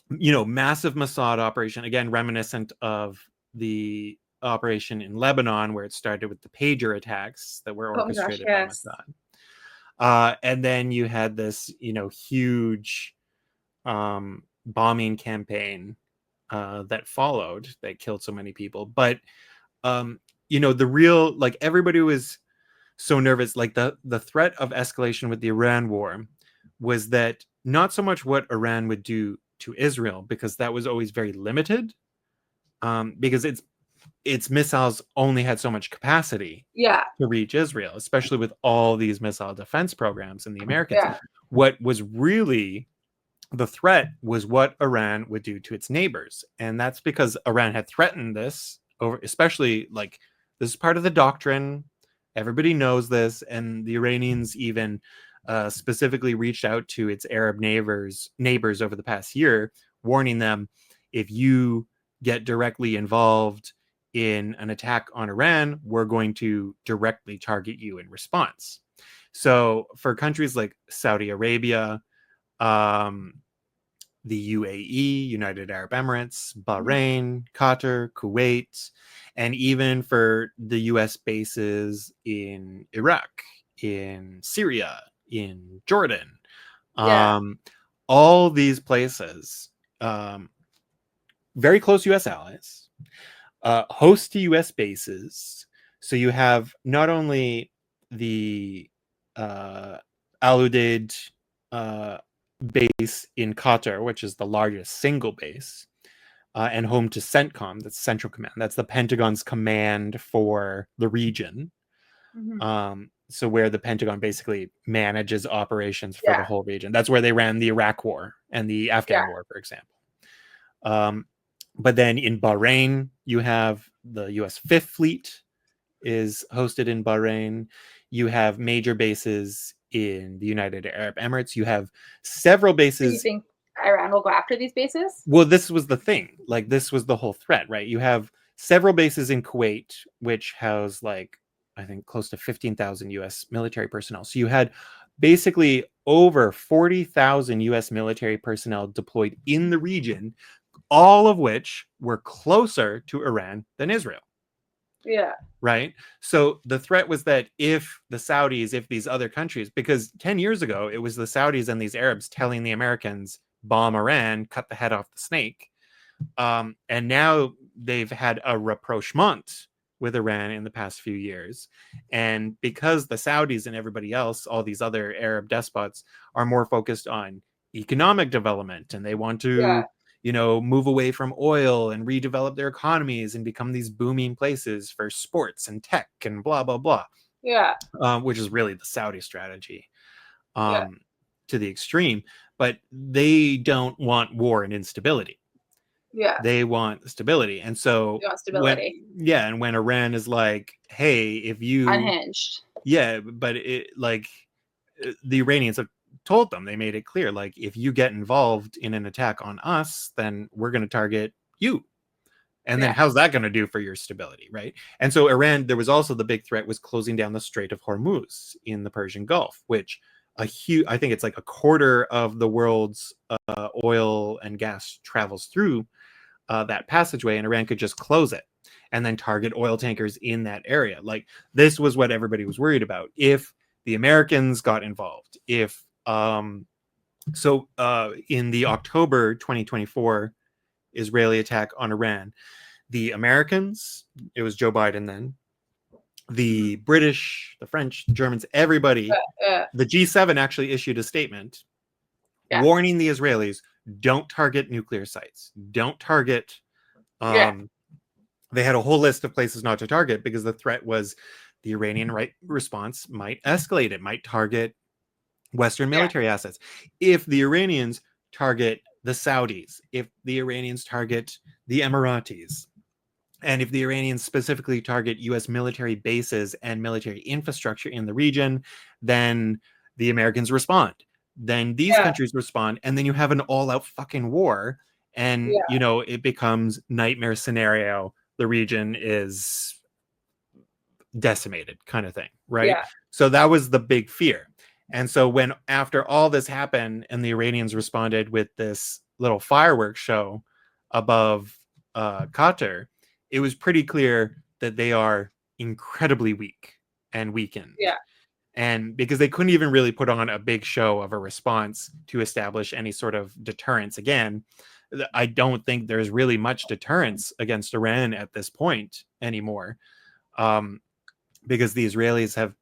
massive Mossad operation, again, reminiscent of the operation in Lebanon, where it started with the pager attacks that were orchestrated by Mossad. And then you had this, huge bombing campaign that followed, that killed so many people. But the real, like, everybody was so nervous, like the threat of escalation with the Iran war was that not so much what Iran would do to Israel, because that was always very limited, because its missiles only had so much capacity to reach Israel, especially with all these missile defense programs in the Americans. What was really the threat was what Iran would do to its neighbors. And that's because Iran had threatened this over, especially, like, this is part of the doctrine. Everybody knows this. And the Iranians even specifically reached out to its Arab neighbors over the past year, warning them, if you get directly involved in an attack on Iran, we're going to directly target you in response. So for countries like Saudi Arabia, the UAE, United Arab Emirates, Bahrain, Qatar, Kuwait, and even for the US bases in Iraq, in Syria, in Jordan, all these places, very close US allies, host to US bases. So you have not only the Al Udeid base in Qatar, which is the largest single base, and home to CENTCOM, that's Central Command. That's the Pentagon's command for the region. So where the Pentagon basically manages operations for the whole region. That's where they ran the Iraq War and the Afghan War, for example. But then in Bahrain, you have the US Fifth Fleet is hosted in Bahrain. You have major bases in the United Arab Emirates. You have several bases. Do you think Iran will go after these bases? Well, this was the thing. Like, this was the whole threat, right? You have several bases in Kuwait, which house, like, I think close to 15,000 US military personnel. So you had basically over 40,000 US military personnel deployed in the region, all of which were closer to Iran than Israel. Yeah. Right. So the threat was that if the Saudis, if these other countries, because 10 years ago, it was the Saudis and these Arabs telling the Americans, bomb Iran, cut the head off the snake. And now they've had a rapprochement with Iran in the past few years. And because the Saudis and everybody else, all these other Arab despots, are more focused on economic development, and they want to, move away from oil and redevelop their economies and become these booming places for sports and tech and blah, blah, blah. Yeah. Which is really the Saudi strategy to the extreme. But they don't want war and instability. Yeah. They want stability. And so stability. When Iran is like, hey, if you unhinged. Yeah, but the Iranians have told them, they made it clear, like, if you get involved in an attack on us, then we're going to target you. And then how's that going to do for your stability, right? And so Iran, there was also the big threat was closing down the Strait of Hormuz in the Persian Gulf, which I think it's like a quarter of the world's oil and gas travels through that passageway, and Iran could just close it and then target oil tankers in that area. Like, this was what everybody was worried about. If the Americans got involved, in the October 2024 Israeli attack on Iran, the Americans, it was Joe Biden then, the British, the French, the Germans, everybody, the G7 actually issued a statement warning the Israelis, don't target nuclear sites. Don't target. They had a whole list of places not to target because the threat was the Iranian response might escalate. It might target Western military assets. If the Iranians target the Saudis, if the Iranians target the Emiratis, and if the Iranians specifically target U.S. military bases and military infrastructure in the region, then the Americans respond. Then these countries respond, and then you have an all-out fucking war, and it becomes nightmare scenario. The region is decimated, kind of thing, right? So that was the big fear. And so when after all this happened, and the Iranians responded with this little fireworks show above Qatar, it was pretty clear that they are incredibly weak and weakened. And because they couldn't even really put on a big show of a response to establish any sort of deterrence again, I don't think there's really much deterrence against Iran at this point anymore, because the Israelis have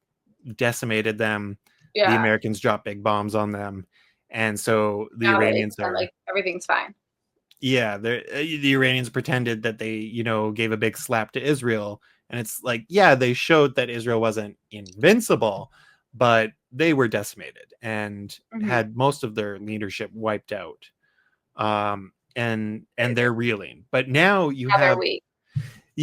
decimated them. The Americans dropped big bombs on them. And so the Iranians are like, everything's fine. Yeah, the Iranians pretended that they, gave a big slap to Israel. And it's like, they showed that Israel wasn't invincible, but they were decimated and had most of their leadership wiped out. And they're reeling. But now you have weak.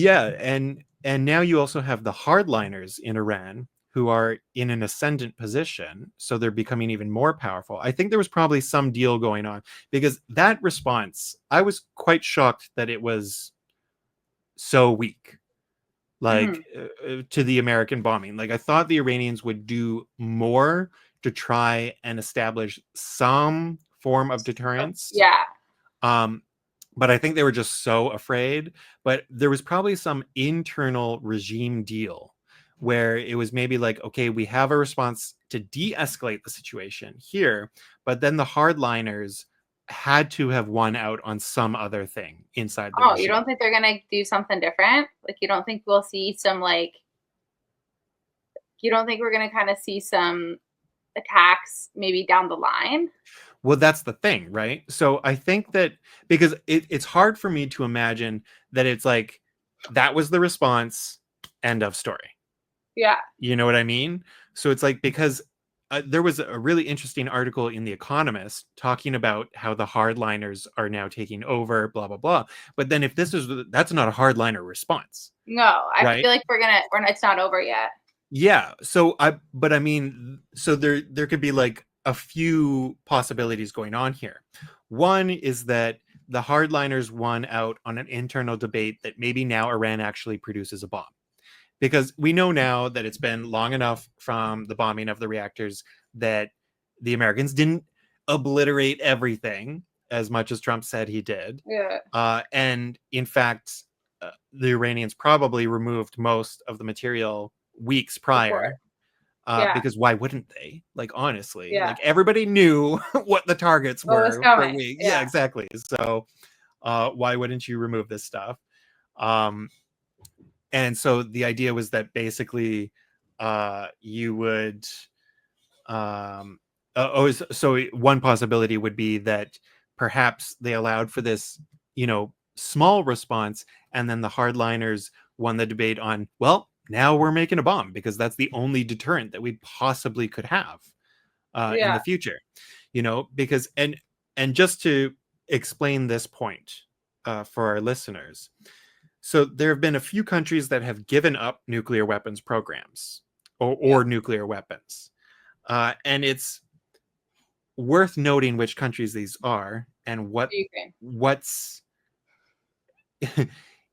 and now you also have the hardliners in Iran who are in an ascendant position, so they're becoming even more powerful. I think there was probably some deal going on, because that response, I was quite shocked that it was so weak, to the American bombing. Like, I thought the Iranians would do more to try and establish some form of deterrence. But I think they were just so afraid. But there was probably some internal regime deal where it was maybe like, okay, we have a response to de-escalate the situation here, but then the hardliners had to have won out on some other thing inside the regime. You don't think they're gonna do something different? Like, you don't think we'll see some, you don't think we're gonna kind of see some attacks maybe down the line? Well, that's the thing, right? So I think that because it's hard for me to imagine that it's like, that was the response, end of story. You know what I mean? So it's like, because there was a really interesting article in The Economist talking about how the hardliners are now taking over, blah, blah, blah. But then if that's not a hardliner response. No, I feel like it's not over yet. Yeah. So so there could be like a few possibilities going on here. One is that the hardliners won out on an internal debate that maybe now Iran actually produces a bomb. Because we know now that it's been long enough from the bombing of the reactors that the Americans didn't obliterate everything. as much as Trump said he did. Yeah. And in fact, the Iranians probably removed most of the material weeks prior. Because why wouldn't they? Like, honestly, like everybody knew what the targets were for weeks. Yeah, exactly. So why wouldn't you remove this stuff? And so the idea was that basically you would so one possibility would be that perhaps they allowed for this, small response, and then the hardliners won the debate on, well, now we're making a bomb because that's the only deterrent that we possibly could have in the future, because and just to explain this point for our listeners. So there have been a few countries that have given up nuclear weapons programs or nuclear weapons. And it's worth noting which countries these are and what's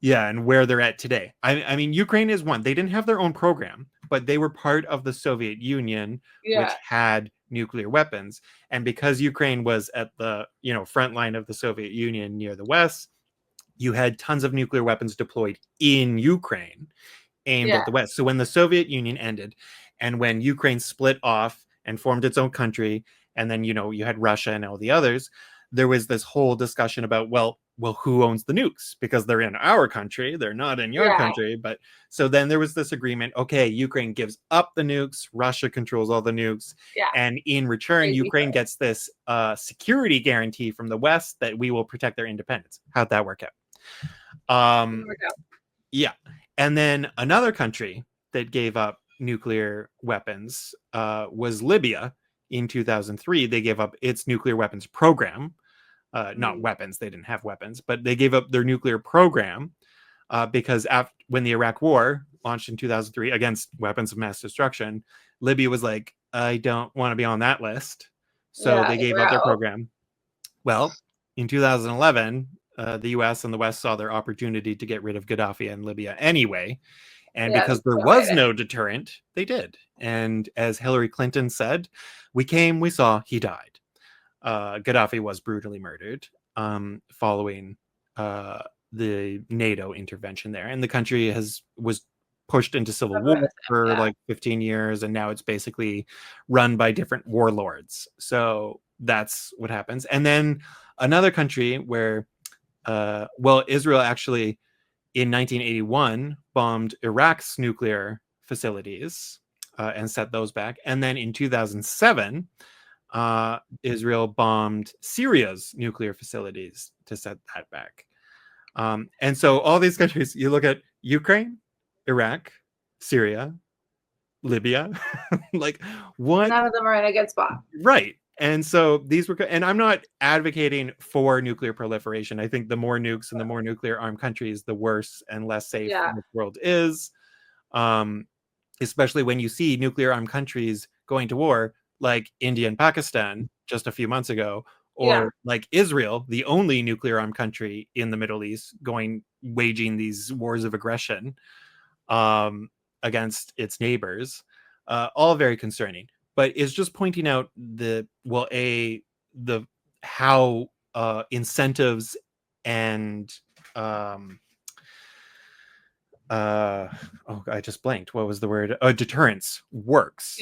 and where they're at today. I mean, Ukraine is one. They didn't have their own program, but they were part of the Soviet Union, which had nuclear weapons. And because Ukraine was at the front line of the Soviet Union near the West, you had tons of nuclear weapons deployed in Ukraine aimed at the West. So when the Soviet Union ended and when Ukraine split off and formed its own country, and then, you had Russia and all the others, there was this whole discussion about, well, who owns the nukes? Because they're in our country, they're not in your country. But so then there was this agreement, okay, Ukraine gives up the nukes, Russia controls all the nukes. And in return, Ukraine gets this security guarantee from the West that we will protect their independence. How'd that work out? Yeah. And then another country that gave up nuclear weapons was Libya. In 2003, they gave up its nuclear weapons program. Not weapons, they didn't have weapons, but they gave up their nuclear program because when the Iraq War launched in 2003 against weapons of mass destruction, Libya was like, I don't want to be on that list. So they gave up their program. Well, in 2011, the US and the West saw their opportunity to get rid of Gaddafi and Libya anyway. And because there was no deterrent, they did. And as Hillary Clinton said, we came, we saw, he died. Gaddafi was brutally murdered following the NATO intervention there. And the country was pushed into civil war for like 15 years. And now it's basically run by different warlords. So that's what happens. And then another country where, Israel actually in 1981 bombed Iraq's nuclear facilities and set those back. And then in 2007, Israel bombed Syria's nuclear facilities to set that back. And so all these countries, you look at Ukraine, Iraq, Syria, Libya, like what? None of them are in a good spot. Right. And so these were, and I'm not advocating for nuclear proliferation. I think the more nukes and the more nuclear armed countries, the worse and less safe the world is. Especially when you see nuclear armed countries going to war, like India and Pakistan just a few months ago, or like Israel, the only nuclear armed country in the Middle East, waging these wars of aggression against its neighbors, all very concerning. But it's just pointing out how incentives and I just blanked. What was the word? Deterrence works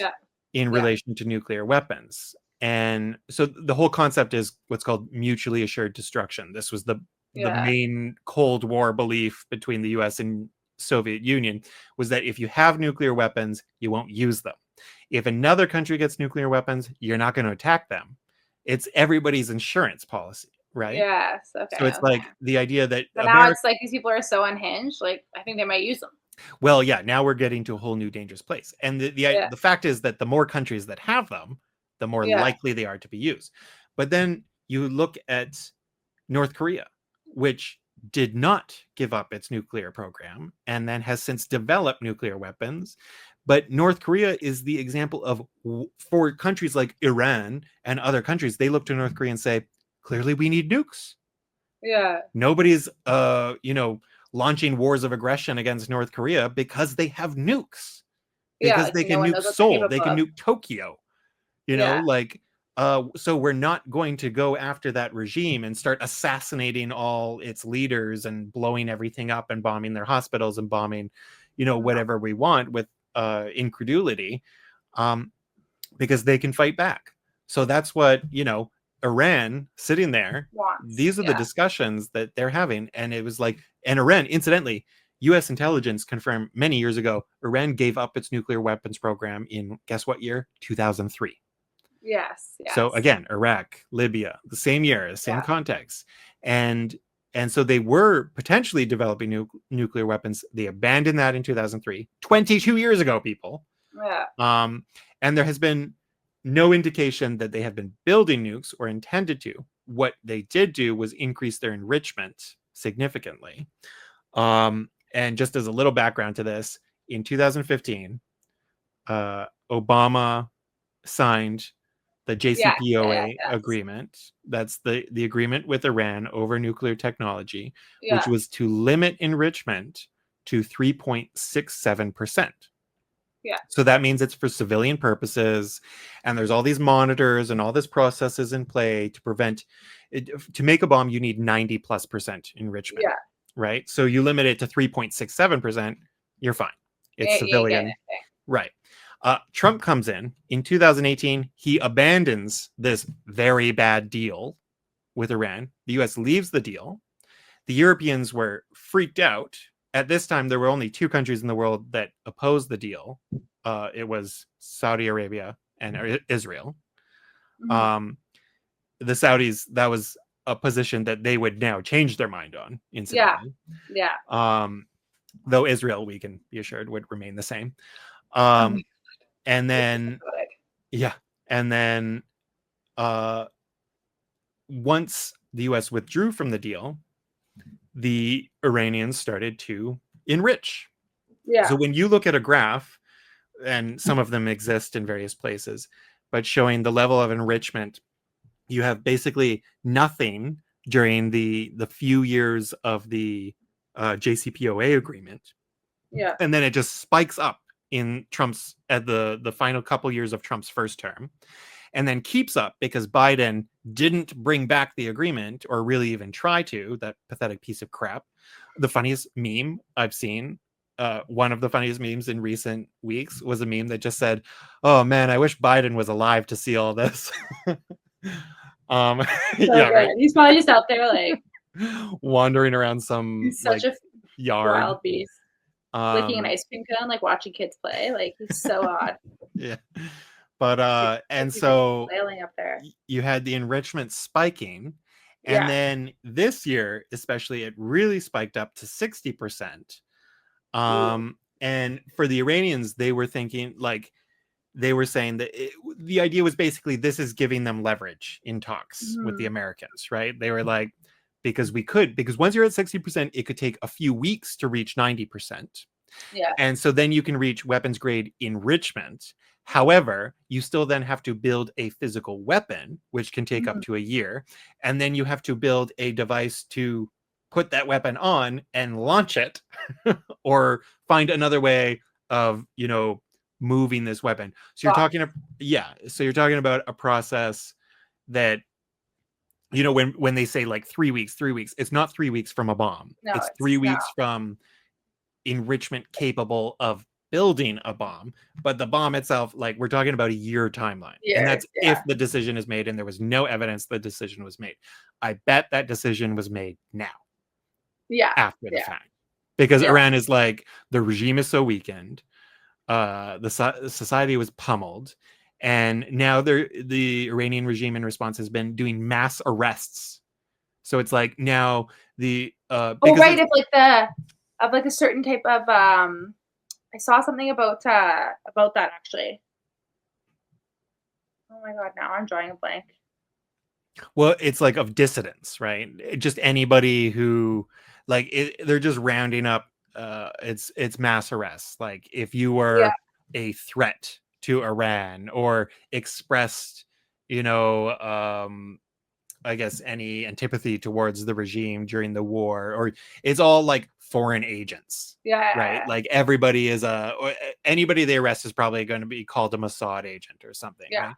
in relation to nuclear weapons. And so the whole concept is what's called mutually assured destruction. This was the main Cold War belief between the US and Soviet Union, was that if you have nuclear weapons, you won't use them. If another country gets nuclear weapons, you're not going to attack them. It's everybody's insurance policy, right? Yes. Okay. So it's like the idea that now it's like these people are so unhinged. Like, I think they might use them. Well, yeah. Now we're getting to a whole new dangerous place, and the fact is that the more countries that have them, the more likely they are to be used. But then you look at North Korea, which did not give up its nuclear program and then has since developed nuclear weapons. But North Korea is the example of, for countries like Iran and other countries, they look to North Korea and say, clearly we need nukes. Yeah. Nobody's, launching wars of aggression against North Korea because they have nukes. Because they can nuke Seoul, they can nuke Tokyo. so we're not going to go after that regime and start assassinating all its leaders and blowing everything up and bombing their hospitals and bombing, whatever we want with incredulity, because they can fight back. So that's what, Iran sitting there, these are the discussions that they're having. And it was like, and Iran, incidentally, US intelligence confirmed many years ago, Iran gave up its nuclear weapons program in, guess what year? 2003. Yes. So again, Iraq, Libya, the same year, same context. And so they were potentially developing nuclear weapons. They abandoned that in 2003, 22 years ago, people. Yeah. And there has been no indication that they have been building nukes or intended to. What they did do was increase their enrichment significantly. And just as a little background to this, in 2015, Obama signed the JCPOA agreement. That's the agreement with Iran over nuclear technology, which was to limit enrichment to 3.67%. Yeah. So that means it's for civilian purposes, and there's all these monitors and all this processes in play to prevent it. To make a bomb, you need 90+% enrichment. Yeah. Right. So you limit it to 3.67%, you're fine. It's civilian. Right. Trump comes in 2018. He abandons this very bad deal with Iran. The US leaves the deal. The Europeans were freaked out. At this time, there were only two countries in the world that opposed the deal. It was Saudi Arabia and Israel. Mm-hmm. The Saudis, that was a position that they would now change their mind on, incidentally. Yeah. Though Israel, we can be assured, would remain the same. And then, once the US withdrew from the deal, the Iranians started to enrich. Yeah. So when you look at a graph, and some of them exist in various places, but showing the level of enrichment, you have basically nothing during the few years of the JCPOA agreement. Yeah. And then it just spikes up in Trump's at the final couple years of Trump's first term, and then keeps up because Biden didn't bring back the agreement or really even try to. That pathetic piece of crap. The funniest meme I've seen, one of the funniest memes in recent weeks, was a meme that just said, "Oh man, I wish Biden was alive to see all this." Right. He's probably just out there like wandering around some he's such a yard, wild beast, licking an ice cream cone, like watching kids play. Like he's so odd. Yeah. But and so up there. You had the enrichment spiking, and then this year especially it really spiked up to 60%. And for the Iranians, they were thinking, like, they were saying that the idea was basically this is giving them leverage in talks with the Americans, right? They were like, because once you're at 60%, it could take a few weeks to reach 90%. Yeah. And so then you can reach weapons grade enrichment. However, you still then have to build a physical weapon, which can take up to a year. And then you have to build a device to put that weapon on and launch it or find another way of, moving this weapon. So you're talking about a process that, when they say like 3 weeks, it's not 3 weeks from a bomb. No, it's 3 weeks from enrichment capable of building a bomb, but the bomb itself, like, we're talking about a year timeline. And that's if the decision is made, and there was no evidence the decision was made. I bet that decision was made now. Yeah. After the fact. Because Iran is like, the regime is so weakened. The society was pummeled. And now the Iranian regime in response has been doing mass arrests. So it's like now the of a certain type of I saw something about that actually. Oh my god, now I'm drawing a blank. Well, it's like of dissidents, right? Just anybody who, like, they're just rounding up. It's mass arrests. Like, if you were a threat to Iran or expressed, I guess, any antipathy towards the regime during the war, or it's all like foreign agents. Right. Like everybody is anybody they arrest is probably going to be called a Mossad agent or something. Yeah.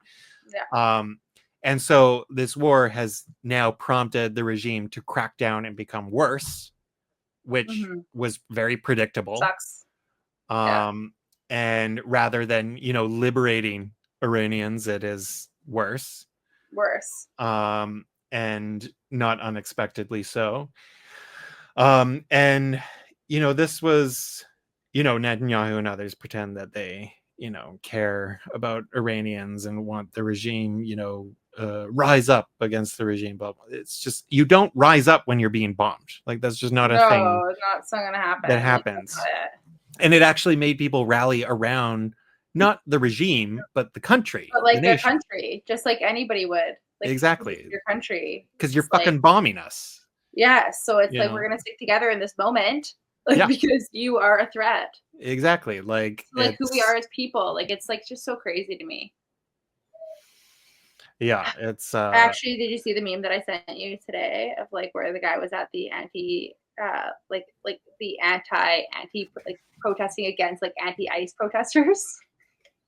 Right? And so this war has now prompted the regime to crack down and become worse, which was very predictable. Sucks. And rather than, liberating Iranians, it is worse. And not unexpectedly so. And, this was, Netanyahu and others pretend that they, care about Iranians and want the regime, rise up against the regime. But it's just, you don't rise up when you're being bombed. Like, that's just not a thing. No, it's not gonna happen. That happens. And it actually made people rally around not the regime, but the country. But like their country, just like anybody would. Like, exactly. Your country. Because you're fucking bombing us. Yeah, so it's like we're gonna stick together in this moment. Like, because you are a threat. Exactly. Like who we are as people. Like, it's like just so crazy to me. Yeah, it's actually, did you see the meme that I sent you today of like where the guy was at the anti protesting against like anti-ICE protesters,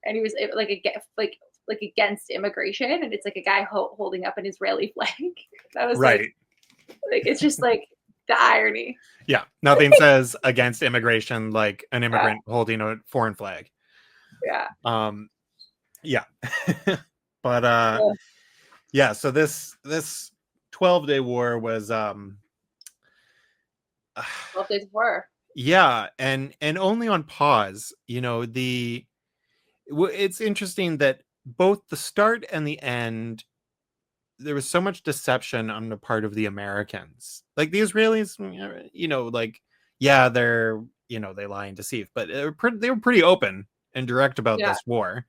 and he was like against immigration, and it's like a guy holding up an Israeli flag. That was right. Like it's just like the irony. Yeah, nothing says against immigration like an immigrant holding a foreign flag. Yeah. Yeah. But yeah, so this 12-day war was 12 days of war. Yeah, and only on pause. It's interesting that both the start and the end, there was so much deception on the part of the Americans. Like the Israelis, they're, they lie and deceive, but they were pretty open and direct about this war.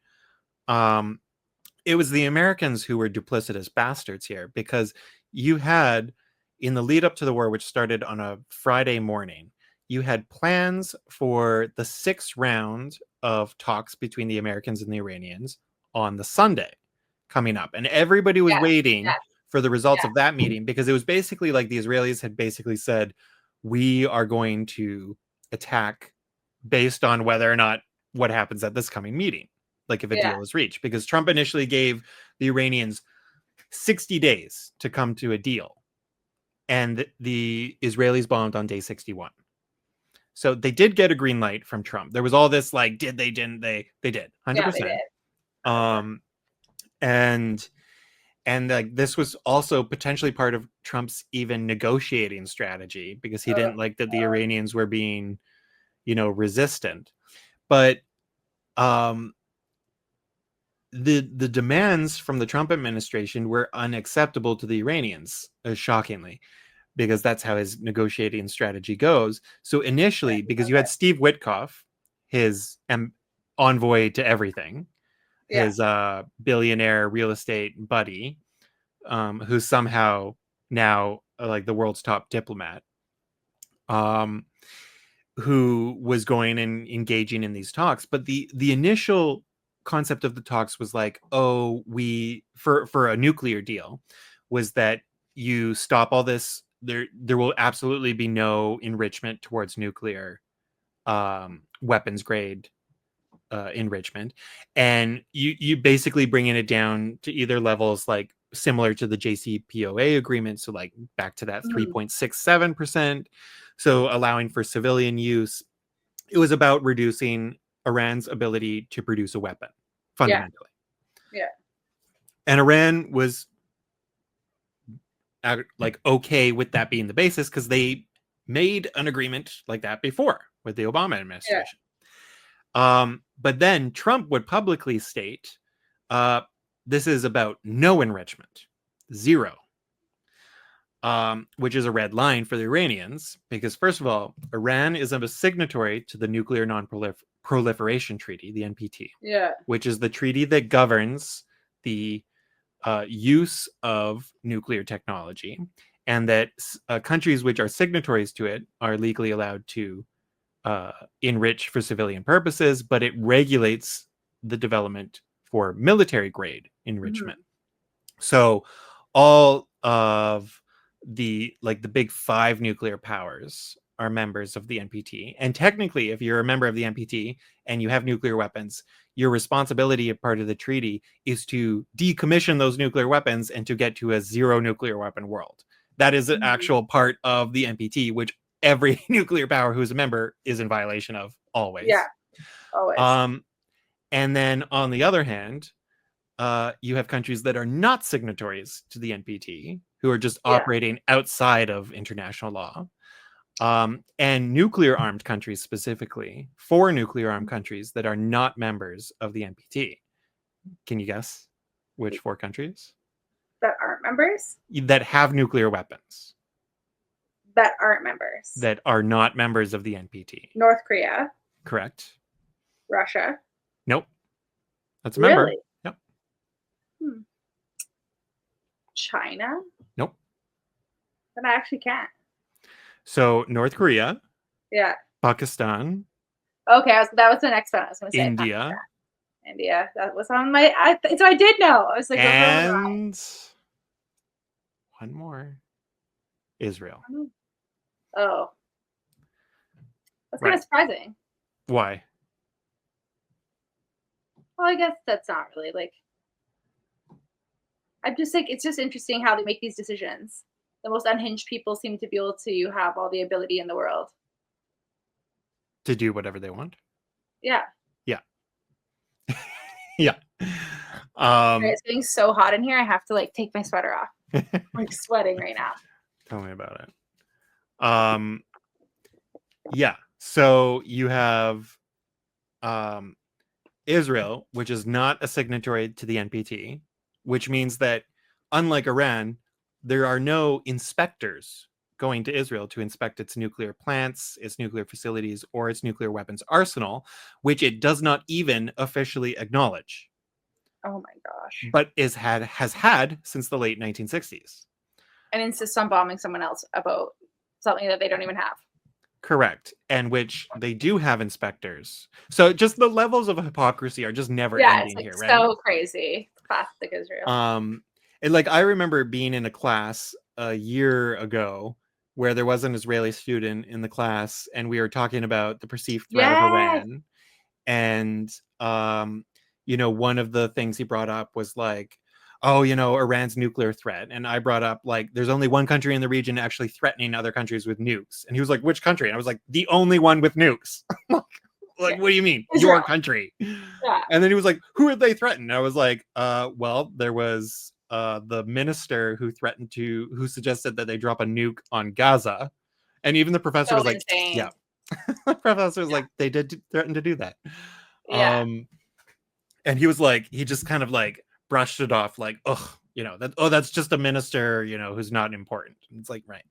It was the Americans who were duplicitous bastards here, because you had, in the lead up to the war, which started on a Friday morning, you had plans for the 6th round of talks between the Americans and the Iranians on the Sunday coming up. And everybody was waiting for the results of that meeting, because it was basically like the Israelis had basically said, we are going to attack based on whether or not what happens at this coming meeting. Like if a deal is reached, because Trump initially gave the Iranians 60 days to come to a deal, and the Israelis bombed on day 61. So they did get a green light from Trump. There was all this like, did they, didn't they? They did, 100%. Yeah, they did. And like this was also potentially part of Trump's even negotiating strategy, because he didn't like that the Iranians were being, resistant. But the demands from the Trump administration were unacceptable to the Iranians, shockingly, because that's how his negotiating strategy goes. So initially, because you had Steve Witkoff, his envoy to everything, his billionaire real estate buddy, who's somehow now like the world's top diplomat, who was going and engaging in these talks. But the initial concept of the talks was like, for a nuclear deal, was that you stop all this. There will absolutely be no enrichment towards nuclear weapons grade enrichment, and you basically bringing it down to either levels like similar to the JCPOA agreement, so like back to that 3.67%, so allowing for civilian use. It was about reducing Iran's ability to produce a weapon, fundamentally. Yeah. And Iran was like okay with that being the basis, because they made an agreement like that before with the Obama administration. But then Trump would publicly state, this is about no enrichment, 0, which is a red line for the Iranians, because first of all, Iran is a signatory to the Nuclear Non-Proliferation Treaty, the NPT, which is the treaty that governs the use of nuclear technology, and that countries which are signatories to it are legally allowed to enrich for civilian purposes, but it regulates the development for military grade enrichment. So all of the big 5 nuclear powers are members of the NPT. And technically, if you're a member of the NPT and you have nuclear weapons, your responsibility, a part of the treaty, is to decommission those nuclear weapons and to get to a zero nuclear weapon world. That is an actual part of the NPT, which every nuclear power who's a member is in violation of always. Yeah, always. And then on the other hand, you have countries that are not signatories to the NPT, who are just operating outside of international law. And nuclear armed countries specifically, 4 nuclear armed countries that are not members of the NPT. Can you guess which 4 countries? That aren't members? That have nuclear weapons. That aren't members. That are not members of the NPT. North Korea. Correct. Russia. Nope. That's a member. Really? Yep. China? Nope. Then I actually can't. So North Korea. Yeah. Pakistan. Okay, that was the next one I was going to say. India. Pakistan. India. That was on my. So I did know. I was like, and one more. Israel. Oh. That's kind of surprising. Why? Well, I guess that's not really like. I'm just like, it's just interesting how they make these decisions. The most unhinged people seem to be able to have all the ability in the world to do whatever they want. Yeah. Yeah. Yeah. It's getting so hot in here. I have to like take my sweater off. I'm like sweating right now. Tell me about it. Yeah. So you have Israel, which is not a signatory to the NPT, which means that unlike Iran, there are no inspectors going to Israel to inspect its nuclear plants, its nuclear facilities, or its nuclear weapons arsenal, which it does not even officially acknowledge. Oh my gosh. But has had since the late 1960s. And insists on bombing someone else about something that they don't even have. Correct. And which they do have inspectors. So just the levels of hypocrisy are just never ending here, right? So crazy. Classic Israel. And like I remember being in a class a year ago where there was an Israeli student in the class and we were talking about the perceived threat of Iran. And you know, one of the things he brought up was like, oh, you know, Iran's nuclear threat. And I brought up like, there's only one country in the region actually threatening other countries with nukes. And he was like, which country? And I was like, the only one with nukes. Like, what do you mean? Israel. Your country. Yeah. And then he was like, who are they threatened? And I was like, well, there was the minister who suggested that they drop a nuke on Gaza. And even the professor was like, yeah. The professor was like, they did threaten to do that. Yeah. And he was like, he just kind of like brushed it off like, oh, you know, that's just a minister, you know, who's not important. And it's like, right.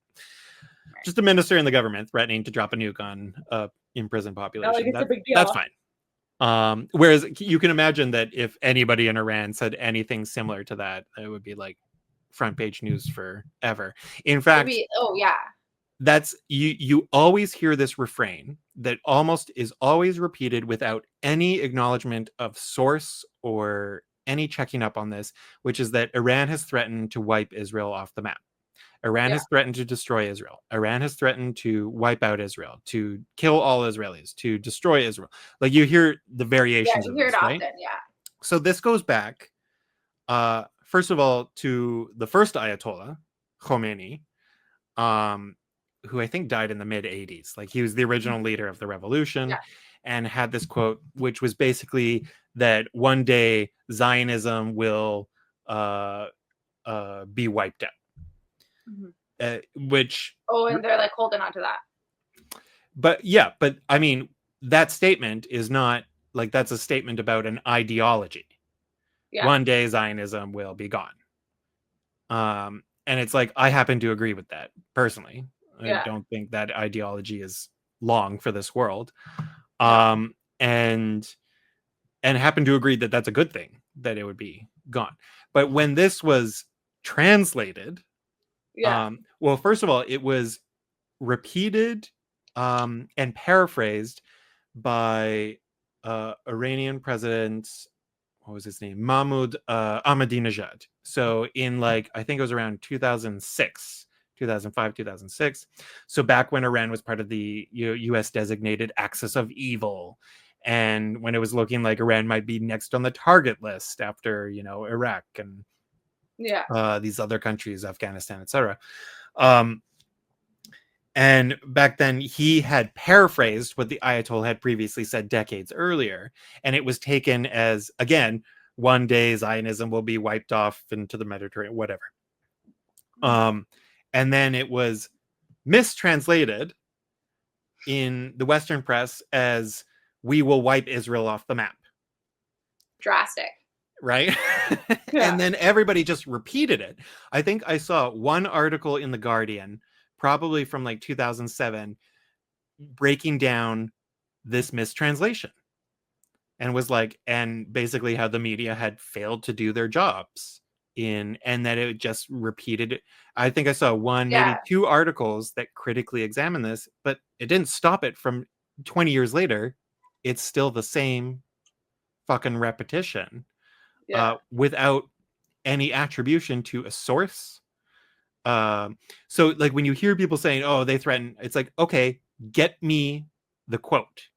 Just a minister in the government threatening to drop a nuke on a imprisoned population. Like, that's fine. Whereas you can imagine that if anybody in Iran said anything similar to that, it would be like front page news forever. In fact, that's you always hear this refrain that almost is always repeated without any acknowledgement of source or any checking up on this, which is that Iran has threatened to wipe Israel off the map. Iran has threatened to destroy Israel. Iran has threatened to wipe out Israel, to kill all Israelis, to destroy Israel. Like you hear the variations of this, right? Often, So this goes back, first of all, to the first Ayatollah, Khomeini, who I think died in the mid 80s. Like he was the original leader of the revolution and had this quote, which was basically that one day Zionism will be wiped out. Which and they're like holding on to that. But I mean, that statement is not like that's a statement about an ideology. One day Zionism will be gone. And it's like I happen to agree with that personally. I don't think that ideology is long for this world. And happen to agree that that's a good thing that it would be gone. But when this was translated, well, first of all, it was repeated and paraphrased by Iranian president, what was his name? Mahmoud Ahmadinejad. So in like, I think it was around 2006, 2005, 2006. So back when Iran was part of the U.S. designated axis of evil, and when it was looking like Iran might be next on the target list after, Iraq and these other countries, Afghanistan, etc. And back then, he had paraphrased what the Ayatollah had previously said decades earlier. And it was taken as, again, one day Zionism will be wiped off into the Mediterranean, whatever. And then it was mistranslated in the Western press as, we will wipe Israel off the map. Drastic. Right? Yeah. And then everybody just repeated it. I think I saw one article in The Guardian, probably from like 2007, breaking down this mistranslation, and was like, and basically how the media had failed to do their jobs and that it just repeated it. I think I saw one, maybe two articles that critically examined this, but it didn't stop it from 20 years later. It's still the same fucking repetition, without any attribution to a source. So like when you hear people saying, oh, they threaten, it's like, okay, get me the quote,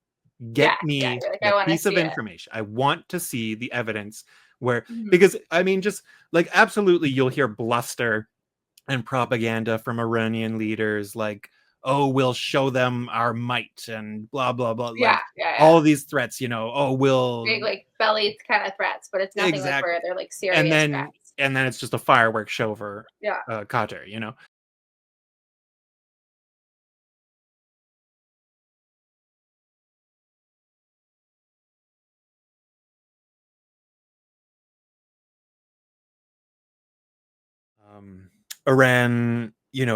get me the piece of information. I want to see the evidence where, because I mean, just like, absolutely, you'll hear bluster and propaganda from Iranian leaders like, oh, we'll show them our might and blah, blah, blah. All these threats, we'll... Big, like, belly kind of threats, but it's nothing like where they're like serious threats. And then it's just a fireworks show for Qatar, Iran,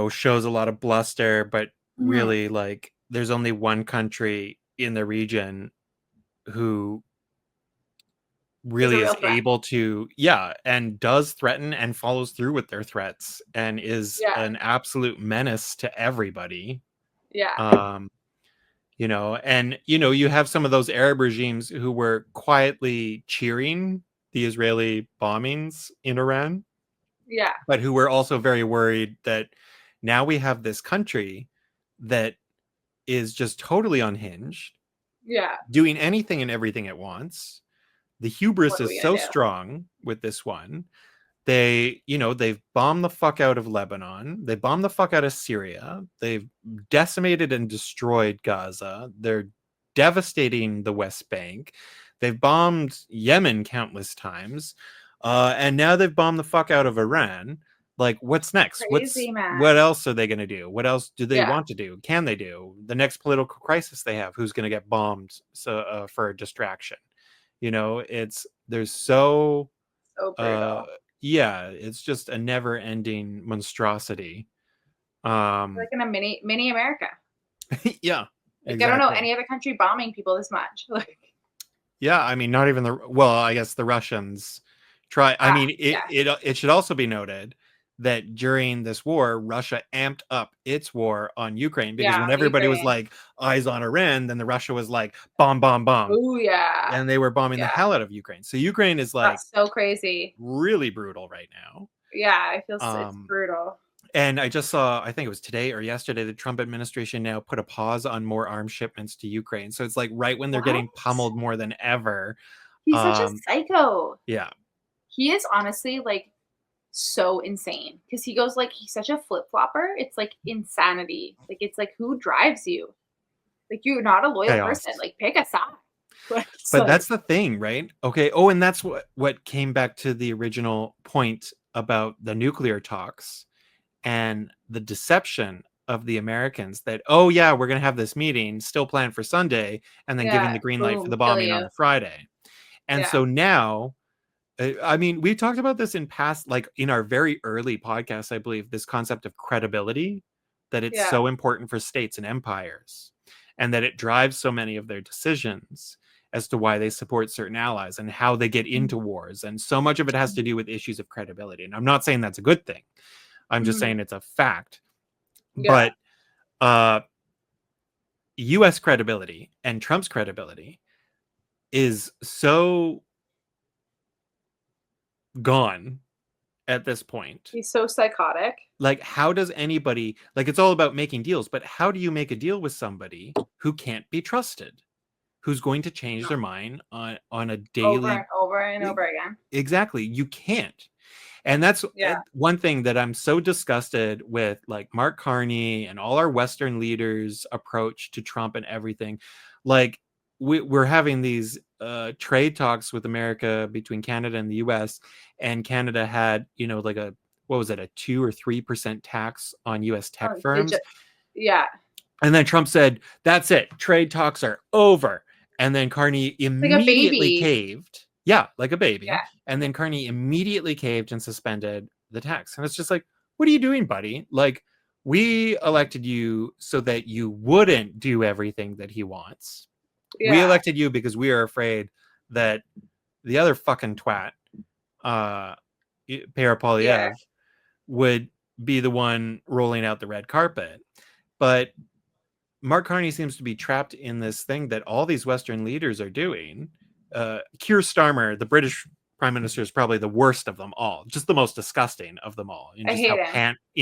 shows a lot of bluster, but really, like, there's only one country in the region who really is able to, and does threaten and follows through with their threats and is an absolute menace to everybody. And you have some of those Arab regimes who were quietly cheering the Israeli bombings in Iran, but who were also very worried that now we have this country that is just totally unhinged, doing anything and everything it wants. The hubris is so strong with this one. They've bombed the fuck out of Lebanon. They bombed the fuck out of Syria. They've decimated and destroyed Gaza. They're devastating the West Bank. They've bombed Yemen countless times. And now they've bombed the fuck out of Iran. Like, what's next? What else are they going to do? What else do they want to do? Can they do? The next political crisis they have, who's going to get bombed for a distraction? There's so brutal. It's just a never-ending monstrosity. Like in a mini America. Yeah. Like, exactly. I don't know any other country bombing people this much. Like, I mean, not even I guess the Russians try. I mean, it should also be noted that during this war, Russia amped up its war on Ukraine, because when everybody was like, eyes on Iran, then Russia was like, bomb, bomb, bomb. Oh, yeah. And they were bombing the hell out of Ukraine. So Ukraine is like... That's so crazy. Really brutal right now. Yeah, I feel it's brutal. And I just saw, I think it was today or yesterday, the Trump administration now put a pause on more arms shipments to Ukraine. So it's like right when they're getting pummeled more than ever. He's such a psycho. Yeah. He is honestly like so insane, because he goes like, he's such a flip-flopper. It's like insanity. Like, it's like, who drives you? Like, you're not a loyal person. Like, pick a side. But that's the thing, right? Okay. Oh, and that's what came back to the original point about the nuclear talks and the deception of the Americans that, oh yeah, we're going to have this meeting still planned for Sunday, and then giving the green light for the bombing on the Friday. And so now, I mean, we talked about this in past, like in our very early podcast, I believe, this concept of credibility, that it's so important for states and empires, and that it drives so many of their decisions as to why they support certain allies and how they get into wars. And so much of it has to do with issues of credibility. And I'm not saying that's a good thing. I'm just saying it's a fact. But US credibility and Trump's credibility is so gone at this point. He's so psychotic. Like, how does anybody, like, it's all about making deals, but how do you make a deal with somebody who can't be trusted, who's going to change their mind on a daily, over and over again? Exactly. You can't. And that's one thing that I'm so disgusted with, like Mark Carney and all our Western leaders' approach to Trump and everything. Like, we're having these trade talks with America between Canada and the US, and Canada had, like a 2 or 3% tax on US tech firms. And then Trump said, that's it. Trade talks are over. And then Carney immediately caved. Yeah, like a baby. Yeah. And then Carney immediately caved and suspended the tax. And it's just like, what are you doing, buddy? Like, we elected you so that you wouldn't do everything that he wants. Yeah. We elected you because we are afraid that the other fucking twat, Polyev, would be the one rolling out the red carpet. But Mark Carney seems to be trapped in this thing that all these Western leaders are doing. Keir Starmer, the British prime minister, is probably the worst of them all, just the most disgusting of them all. In just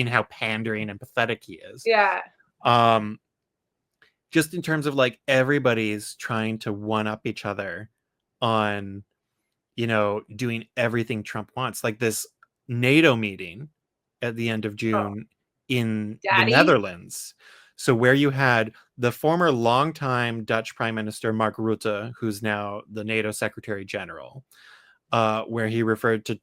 how pandering and pathetic he is. Yeah. Just in terms of like everybody's trying to one up each other on, doing everything Trump wants. Like this NATO meeting at the end of June in the Netherlands. So where you had the former longtime Dutch Prime Minister Mark Rutte, who's now the NATO Secretary General, where he referred to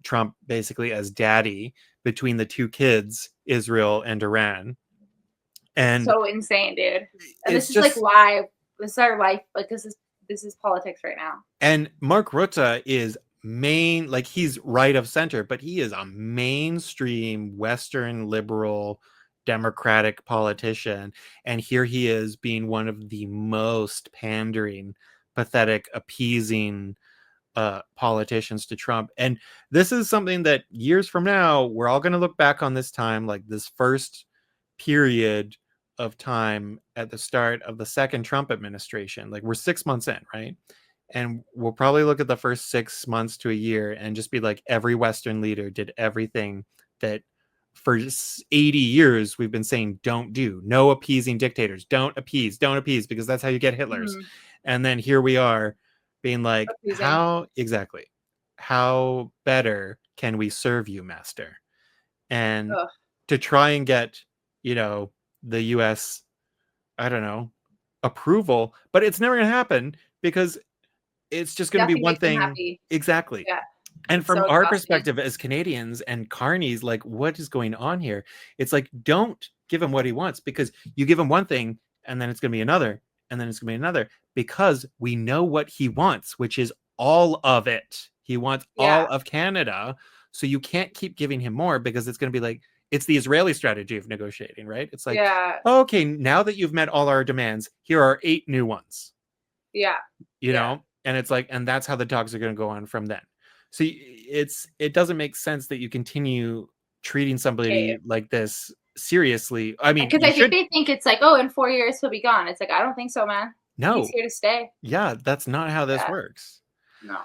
Trump basically as daddy between the two kids, Israel and Iran. And so insane, dude. And this is just, like why this is our life. Like this is politics right now. And Mark Rutte is he's right of center, but he is a mainstream Western liberal Democratic politician, and here he is being one of the most pandering, pathetic, appeasing politicians to Trump. And this is something that years from now we're all going to look back on this time, like this first period of time at the start of the second Trump administration. Like, we're 6 months in, right? And we'll probably look at the first 6 months to a year and just be like, every Western leader did everything that for 80 years we've been saying don't do. No appeasing dictators. Don't appease, because that's how you get Hitlers. Mm-hmm. And then here we are being like, how better can we serve you, master? And to try and get, the US, I don't know, approval, but it's never going to happen because it's just going to be one thing. Exactly. Yeah. And from our perspective as Canadians and Carney's, like, what is going on here? It's like, don't give him what he wants, because you give him one thing and then it's going to be another, and then it's going to be another, because we know what he wants, which is all of it. He wants all of Canada. So you can't keep giving him more, because it's going to be like, it's the Israeli strategy of negotiating, right? It's like, okay, now that you've met all our demands, here are 8 new ones. Yeah. You know? And it's like, and that's how the talks are going to go on from then. So it doesn't make sense that you continue treating somebody like this seriously. I mean, because I think they think it's like, oh, in 4 years he'll be gone. It's like, I don't think so, man. No, he's here to stay. Yeah, that's not how this works. No.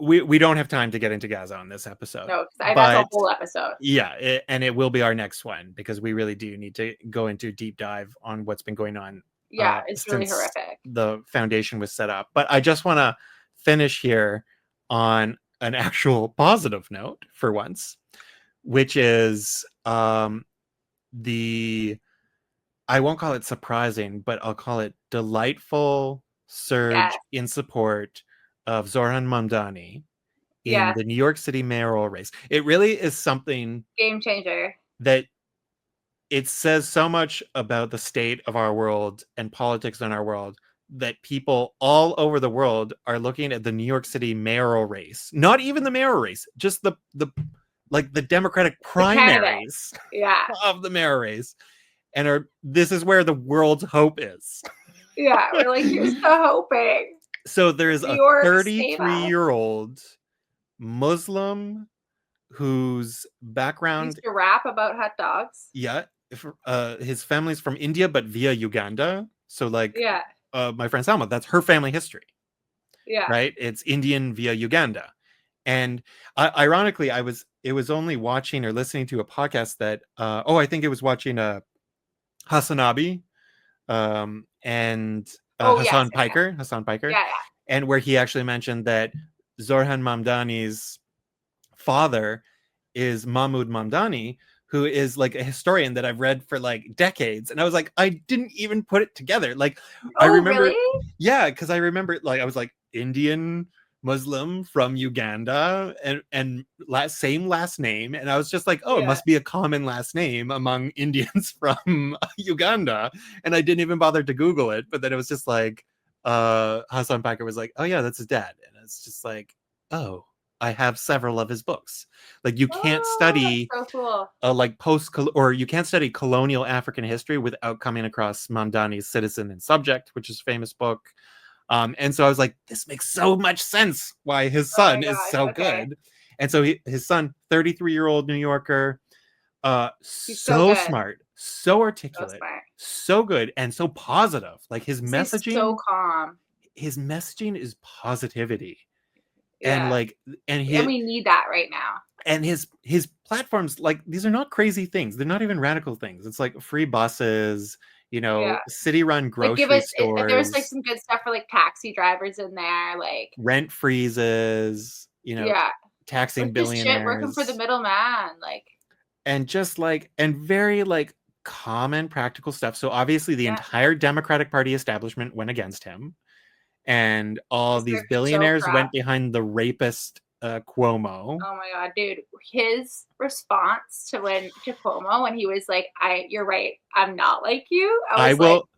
We don't have time to get into Gaza on this episode. No, that's a whole episode. Yeah, and it will be our next one, because we really do need to go into a deep dive on what's been going on. Yeah, it's really horrific. The foundation was set up. But I just want to finish here on an actual positive note for once, which is I won't call it surprising, but I'll call it delightful surge in support of Zoran Mamdani in the New York City mayoral race. It really is something game changer that it says so much about the state of our world and politics in our world, that people all over the world are looking at the New York City mayoral race, not even the mayoral race, just the Democratic primaries of the mayoral race. And this is where the world's hope is. Yeah, we're like, here's the hoping. So there's a 33-year-old Muslim whose background used to rap about hot dogs. Yeah. His family's from India, but via Uganda. So my friend Salma, that's her family history. Yeah. Right? It's Indian via Uganda. And ironically, it was only watching or listening to a podcast that I think it was watching Hasanabi and Oh, yes. Hassan Piker, Yeah, yeah. and where he actually mentioned that Zorhan Mamdani's father is Mahmoud Mamdani, who is like a historian that I've read for like decades. And I was like, I didn't even put it together. Like, I remember, really? yeah, because I remember, like, I was like, Indian Muslim from Uganda and same last name. And I was just like, oh, it must be a common last name among Indians from Uganda. And I didn't even bother to Google it. But then it was just like, Hassan Packer was like, oh, yeah, that's his dad. And it's just like, oh, I have several of his books. Like, you can't study so cool. like you can't study colonial African history without coming across Mamdani's Citizen and Subject, which is a famous book. And so I was like, this makes so much sense why his son is so good. And so his son, 33-year-old New Yorker, so smart, so articulate, so good, and so positive. Like his messaging, so calm. His messaging is positivity. Yeah. And we need that right now. And his platforms, like, these are not crazy things. They're not even radical things. It's like free buses, city-run grocery stores. There was like some good stuff for like taxi drivers in there, like rent freezes, taxing billionaires, working for the middleman, like, and just like, and very like common practical stuff. So obviously the entire Democratic Party establishment went against him, and all these billionaires went behind the rapist Cuomo. Oh my god, dude! His response to Cuomo when he was like, "You're right, I'm not like you." I will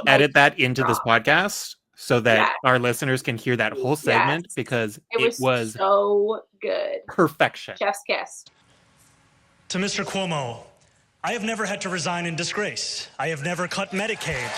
edit that into this podcast so that our listeners can hear that whole segment, because it was so good, perfection, chef's kiss. To Mr. Cuomo, I have never had to resign in disgrace. I have never cut Medicaid.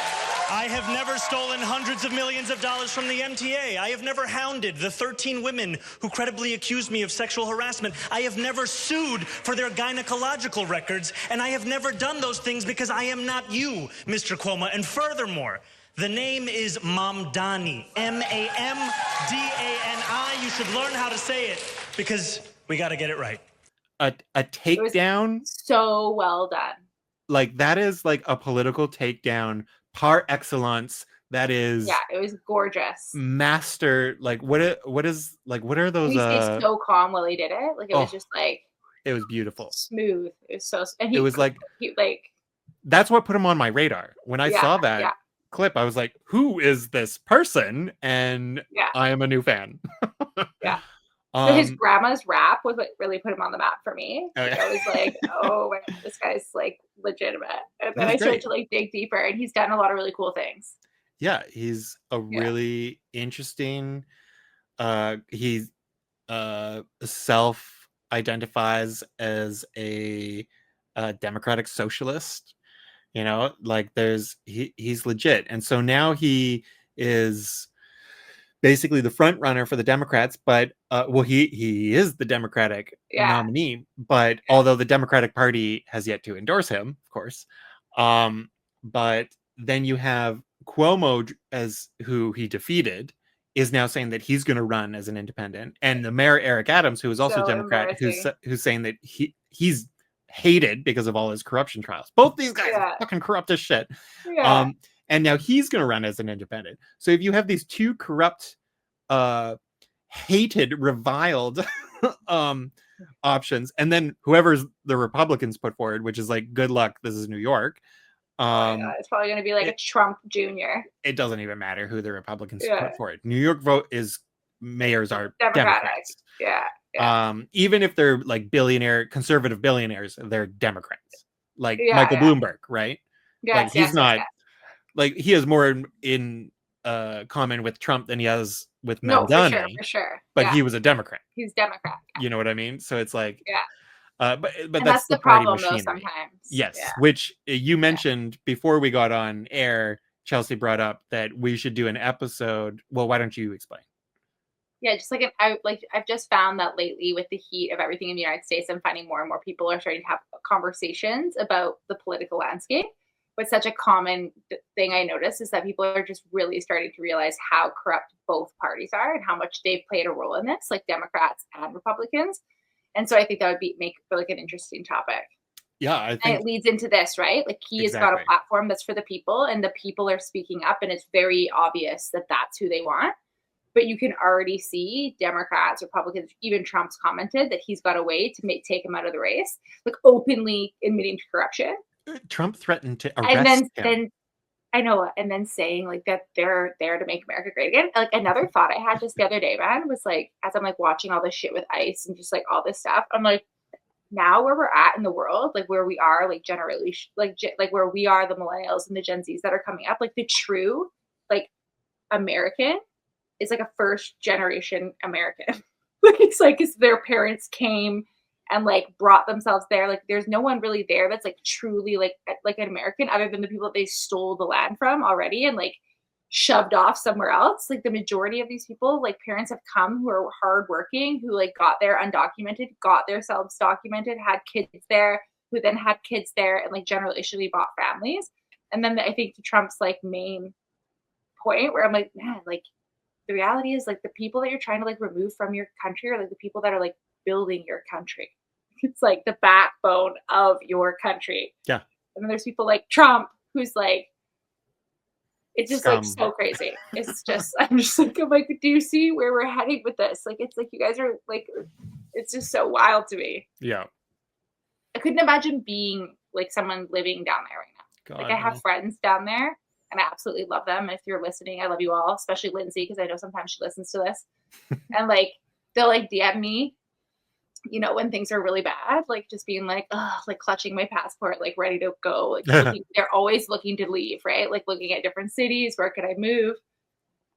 I have never stolen hundreds of millions of dollars from the MTA. I have never hounded the 13 women who credibly accused me of sexual harassment. I have never sued for their gynecological records, and I have never done those things because I am not you, Mr. Cuomo. And furthermore, the name is Mamdani, Mamdani. You should learn how to say it because we got to get it right. A takedown, so well done. Like, that is like a political takedown par excellence. That is, it was gorgeous. Master, like, what are those? He stayed so calm while he did it. Like, it was just like, it was beautiful, smooth. It was so, and it was like that's what put him on my radar. When I saw that clip, I was like, who is this person? And I am a new fan. So his grandma's rap was what really put him on the map for me. I was like, oh my god, this guy's like legitimate. And then I started to like dig deeper, and he's done a lot of really cool things. Yeah, he's a really interesting. He self-identifies as a democratic socialist. Like, he's legit, and so now he is basically the front runner for the Democrats, but he is the Democratic nominee, but although the Democratic Party has yet to endorse him, of course. But then you have Cuomo, as who he defeated, is now saying that he's going to run as an independent, and the mayor Eric Adams, who is also Democrat, who's saying that he's hated because of all his corruption trials. Both these guys are fucking corrupt as shit. And now he's going to run as an independent. So if you have these two corrupt, hated, reviled options, and then whoever's the Republicans put forward, which is like, good luck, this is New York. It's probably going to be like a Trump Jr. It doesn't even matter who the Republicans put forward. New York mayors are Democrats. Even if they're like conservative billionaires, they're Democrats. Like Michael Bloomberg, right? Like, he's not. Like, he has more in common with Trump than he has with Mamdani. For sure. But he was a Democrat. He's Democrat. You know what I mean? So it's like, but that's the problem, though, sometimes. Yes, which you mentioned before we got on air. Chelsea brought up that we should do an episode. Well, why don't you explain? Yeah, just like I've just found that lately, with the heat of everything in the United States, I'm finding more and more people are starting to have conversations about the political landscape. But such a common thing I notice is that people are just really starting to realize how corrupt both parties are and how much they've played a role in this, like Democrats and Republicans. And so I think that would make for like an interesting topic. Yeah, I And think it leads into this, right? Like he has got a exactly. platform that's for the people, and the people are speaking up, and it's very obvious that that's who they want. But you can already see Democrats, Republicans, even Trump's commented that he's got a way to take him out of the race, like openly admitting to corruption. Trump threatened to And arrest him. then I know, and then saying like that they're there to make America great again. Like another thought I had just the other day, man, was like as I'm like watching all this shit with ICE and just like all this stuff, I'm like, now where we're at in the world, like where we are, like generally, like where we are, the millennials and the Gen Zs that are coming up, like the true, like American is like a first generation American. Like it's like their parents came and like brought themselves there. Like there's no one really there that's like truly like an American other than the people that they stole the land from already and like shoved off somewhere else. Like the majority of these people, like parents have come who are hardworking, who like got there undocumented, got themselves documented, had kids there, who then had kids there and like generationally bought families. And then I think to Trump's like main point where I'm like, man, like the reality is like the people that you're trying to like remove from your country are like the people that are like building your country. It's like the backbone of your country. Yeah. And then there's people like Trump who's like, it's just Scum. like so crazy. It's just, I'm like, do you see where we're heading with this? Like, it's like, you guys are like, it's just so wild to me. Yeah. I couldn't imagine being like someone living down there right now. God, like I have friends down there and I absolutely love them. If you're listening, I love you all, especially Lindsay, because I know sometimes she listens to this. And like, they'll like DM me, you know, when things are really bad, like just being like, oh, like clutching my passport, like ready to go. Like they're always looking to leave, right? Like looking at different cities, where could I move?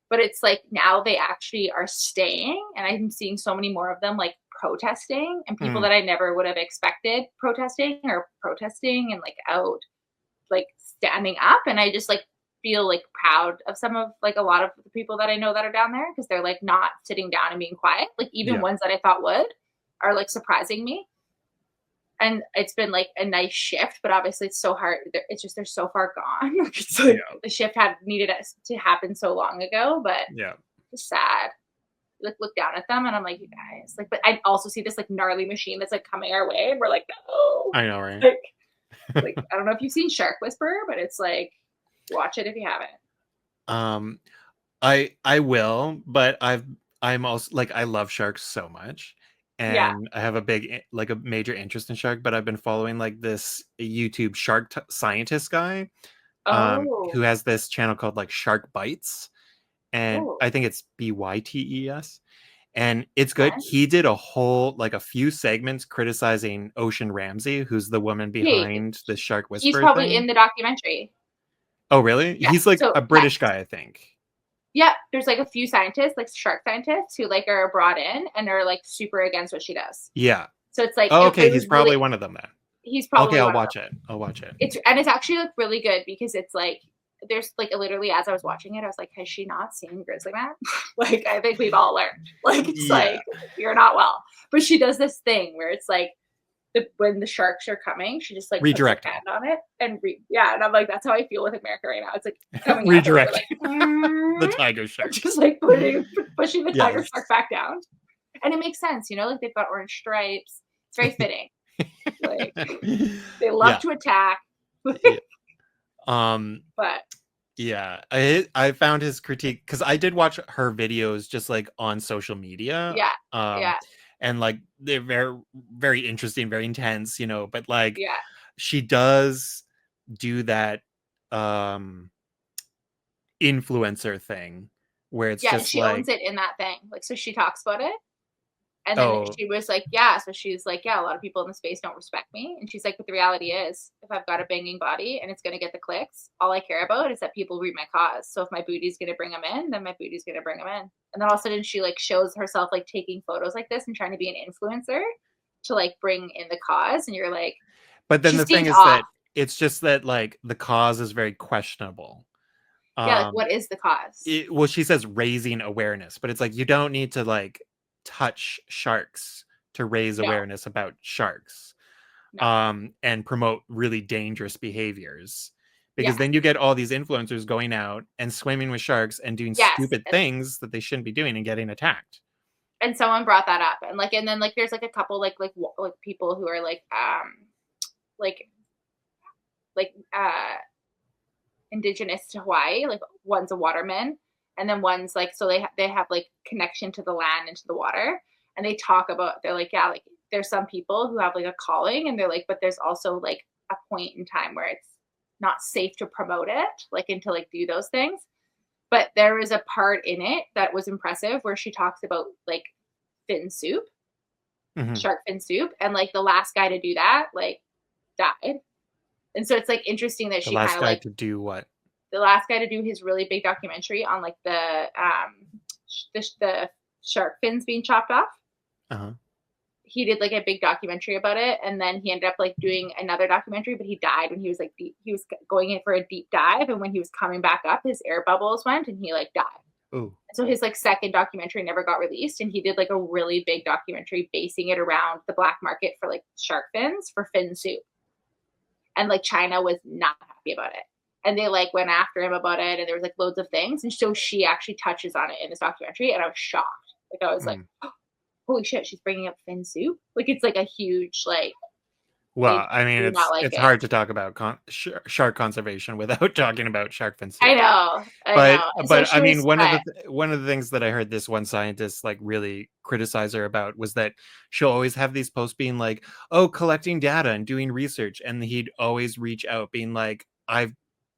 But it's like now they actually are staying, and I'm seeing so many more of them like protesting, and people that I never would have expected protesting and like out, like standing up. And I just like feel like proud of some of like a lot of the people that I know that are down there because they're like not sitting down and being quiet. Like even ones that I thought would are like surprising me. And it's been like a nice shift, but obviously it's so hard. It's just, they're so far gone. It's like the shift had needed to happen so long ago, but it's sad. Like look down at them and I'm like, you guys, like, but I also see this like gnarly machine that's like coming our way and we're like, no. I know, right? Like I don't know if you've seen Shark Whisperer, but it's like, watch it if you haven't. I will, but I'm also like, I love sharks so much. And I have a big, like a major interest in shark, but I've been following like this YouTube shark scientist guy who has this channel called like Shark Bites. And I think it's BYTES. And it's good. Okay. He did a few segments criticizing Ocean Ramsey, who's the woman behind the Shark Whisperer. He's probably in the documentary. Oh, really? Yeah. He's like a British guy, I think. Yeah, there's like a few scientists, like shark scientists, who like are brought in and are like super against what she does. Yeah. So it's like, okay, he's probably one of them then. He's probably I'll watch it. It's actually like really good because it's like there's like literally as I was watching it, I was like, has she not seen Grizzly Man? Like I think we've all learned. Like it's like you're not well, but she does this thing where it's like when the sharks are coming, she just like redirect puts her hand on it and and I'm like, that's how I feel with America right now. It's like coming redirect like, the tiger shark, just like pushing the tiger shark back down, and it makes sense, you know, like they've got orange stripes. It's very fitting. Like they love to attack. But yeah, I found his critique because I did watch her videos just like on social media. And like they're very, very interesting, very intense, you know, but like she does do that influencer thing where it's just she like owns it in that thing. Like so she talks about it. And then she was like, so she's like, a lot of people in the space don't respect me. And she's like, but the reality is, if I've got a banging body and it's going to get the clicks, all I care about is that people read my cause. So if my booty's going to bring them in, then my booty's going to bring them in. And then all of a sudden she like shows herself like taking photos like this and trying to be an influencer to like bring in the cause. And you're like, but then the thing is that it's just that like the cause is very questionable. Like what is the cause? Well, she says raising awareness, but it's like, you don't need to like touch sharks to raise awareness about sharks and promote really dangerous behaviors, because then you get all these influencers going out and swimming with sharks and doing stupid things that they shouldn't be doing and getting attacked. And someone brought that up, and then there's like a couple like people who are like indigenous to Hawaii, like one's a waterman, and then one's like, so they have like connection to the land and to the water, and they talk about, they're like, yeah, like there's some people who have like a calling, and they're like, but there's also like a point in time where it's not safe to promote it, like, and to like do those things. But there was a part in it that was impressive where she talks about like fin soup, shark fin soup, and like the last guy to do that like died. And so it's like interesting that she kind of like to do what? The last guy to do his really big documentary on like the shark fins being chopped off. He did like a big documentary about it, and then he ended up like doing another documentary, but he died when he was like he was going in for a deep dive, and when he was coming back up, his air bubbles went and he like died. Ooh. So his like second documentary never got released, and he did like a really big documentary basing it around the black market for like shark fins for fin soup. And like China was not happy about it. And they like went after him about it, and there was like loads of things. And so she actually touches on it in this documentary, and I was shocked. Like I was like, oh, holy shit, she's bringing up fin soup. Like it's like a huge like. Well, I mean, it's hard to talk about shark conservation without talking about shark fin soup. I know. But I mean, one of the things that I heard this one scientist like really criticize her about was that she'll always have these posts being like, "Oh, collecting data and doing research," and he'd always reach out being like, I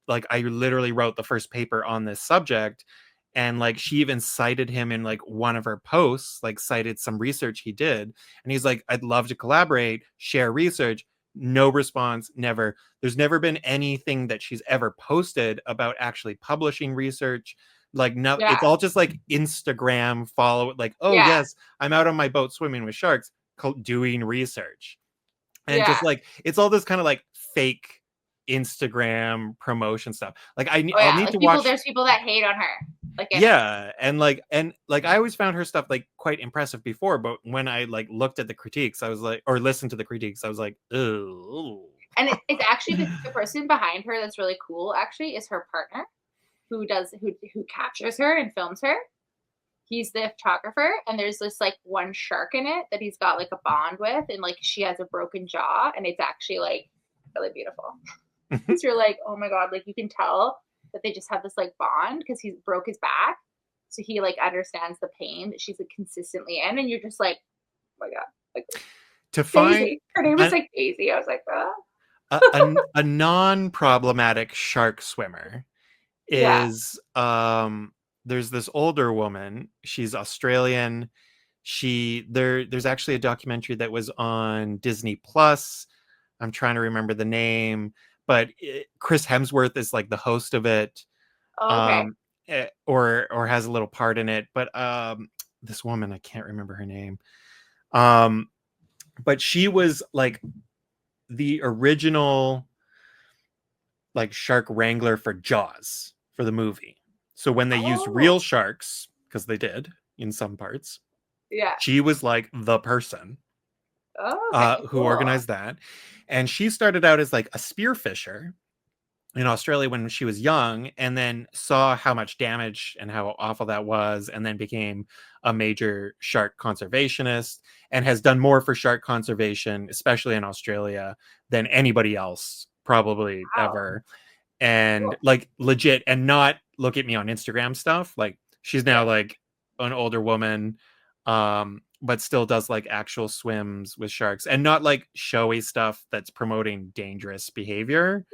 literally wrote the first paper on this subject." And like she even cited him in like one of her posts, like cited some research he did. And he's like, I'd love to collaborate, share research. No response, never. There's never been anything that she's ever posted about actually publishing research. Like it's all just like Instagram follow, like, oh yes, I'm out on my boat swimming with sharks, doing research. And just like, it's all this kind of like fake Instagram promotion stuff. Like I'll need like to watch. There's people that hate on her. And I always found her stuff like quite impressive before, but when I like looked at the critiques, I was like, or listened to the critiques, I was like, oh. And it's actually the person behind her that's really cool. Actually, is her partner, who captures her and films her. He's the photographer, and there's this like one shark in it that he's got like a bond with, and like she has a broken jaw, and it's actually like really beautiful. Because you're like, oh my god, like you can tell that they just have this like bond because he broke his back, so he like understands the pain that she's like consistently in, and you're just like, oh my god, like to find her name is like Daisy. I was like, a non-problematic shark swimmer is there's this older woman. She's Australian. There's actually a documentary that was on Disney Plus. I'm trying to remember the name. But Chris Hemsworth is like the host of it, or has a little part in it. But this woman, I can't remember her name. But she was like the original like shark wrangler for Jaws for the movie. So when they used real sharks, because they did in some parts, she was like the person. Who organized that. And she started out as like a spearfisher in Australia when she was young, and then saw how much damage and how awful that was, and then became a major shark conservationist, and has done more for shark conservation, especially in Australia, than anybody else probably ever. And like legit, and not look at me on Instagram stuff. Like she's now like an older woman, but still does like actual swims with sharks, and not like showy stuff that's promoting dangerous behavior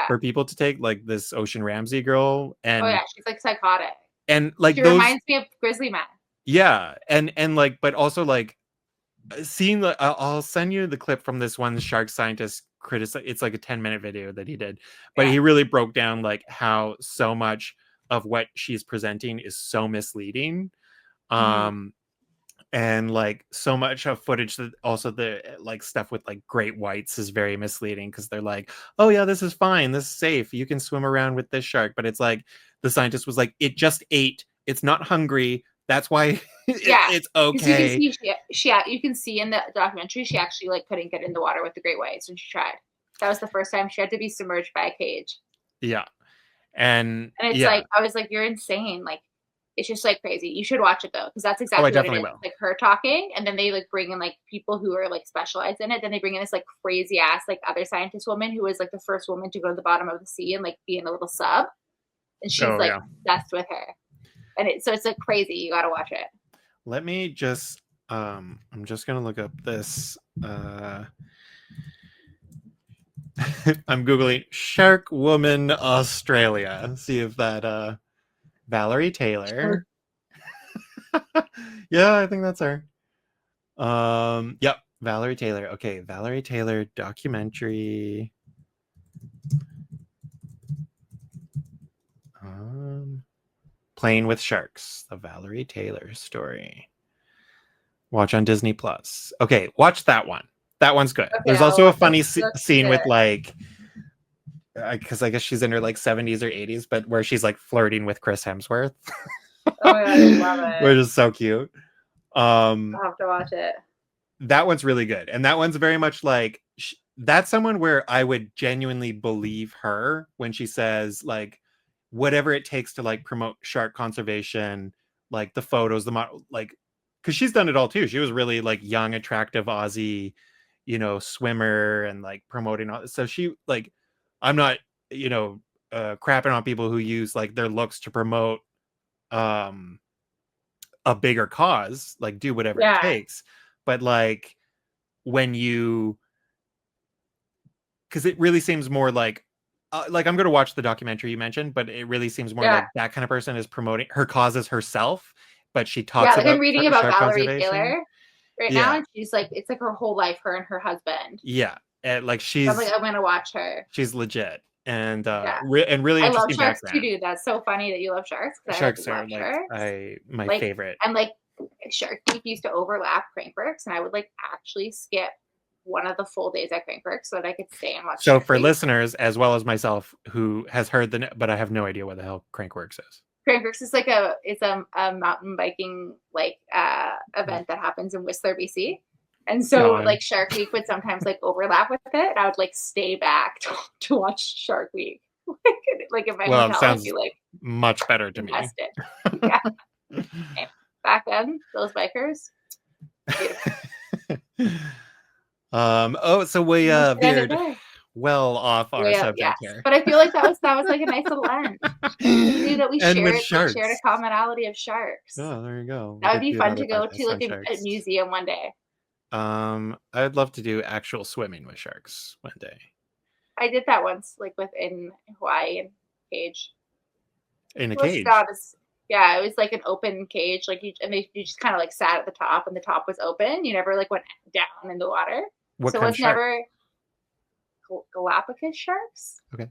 for people to take, like this Ocean Ramsey girl. And she's like psychotic, and like she reminds me of Grizzly Man. And like, but also like seeing the I'll send you the clip from this one shark scientist criticize. It's like a 10-minute video that he did, but he really broke down like how so much of what she's presenting is so misleading. And like so much of footage that also the like stuff with like great whites is very misleading, because they're like, oh yeah, this is fine, this is safe, you can swim around with this shark. But it's like the scientist was like, it just ate, it's not hungry, that's why it's okay. You can see you can see in the documentary she actually like couldn't get in the water with the great whites when she tried. That was the first time she had to be submerged by a cage. Yeah. And it's like, I was like, you're insane. Like, it's just like crazy. You should watch it though, because that's exactly what it is. Will. Like her talking, and then they like bring in like people who are like specialized in it. Then they bring in this like crazy ass like other scientist woman who was like the first woman to go to the bottom of the sea and like be in a little sub, and she's like obsessed with her. And it's like crazy. You got to watch it. Let me just I'm just gonna look up this. I'm googling Shark Woman Australia. See if that Valerie Taylor. Yeah, I think that's her. Yep, Valerie Taylor. Okay, Valerie Taylor documentary. Playing with Sharks, the Valerie Taylor story. Watch on Disney Plus. Okay, watch that one. That one's good. Okay, there's also a funny scene with like, because I guess she's in her like 70s or 80s, but where she's like flirting with Chris Hemsworth. Oh my God, I love it. Which is so cute. I'll have to watch it. That one's really good. And that one's very much like, that's someone where I would genuinely believe her when she says like, whatever it takes to like promote shark conservation, like the photos, the model, like, because she's done it all too. She was really like young, attractive Aussie, you know, swimmer and like promoting all. So she like, I'm not, you know, crapping on people who use like their looks to promote a bigger cause, like do whatever it takes. But like when you, because it really seems more like I'm going to watch the documentary you mentioned, but it really seems more like that kind of person is promoting her causes herself, but she talks about. I'm reading about Valerie Taylor right now, and she's like, it's like her whole life, her and her husband. Yeah, and like she's. I'm like, I'm gonna watch her. She's legit, and and really interesting. I love sharks too, dude. That's so funny that you love sharks. Sharks are like my favorite. And like Shark Week used to overlap Crankworks, and I would like actually skip one of the full days at Crankworks so that I could stay and watch. So for listeners, as well as myself, who has heard but I have no idea what the hell Crankworks is. Crankworks is like a mountain biking like event that happens in Whistler, BC. And so like Shark Week would sometimes like overlap with it. And I would like stay back to watch Shark Week. Like if my hotel sounds would be like much better to me. Yeah. Back then, those bikers. So we veered well off our subject here. But I feel like that was like a nice little end. We knew that we shared a commonality of sharks. Oh, there you go. That would be fun to go to like a museum one day. I'd love to do actual swimming with sharks one day. I did that once, like in Hawaii in a cage. In a cage? Yeah, it was like an open cage. Like you just kind of like sat at the top, and the top was open. You never like went down in the water. What kind of shark? Never Galapagos sharks. Okay.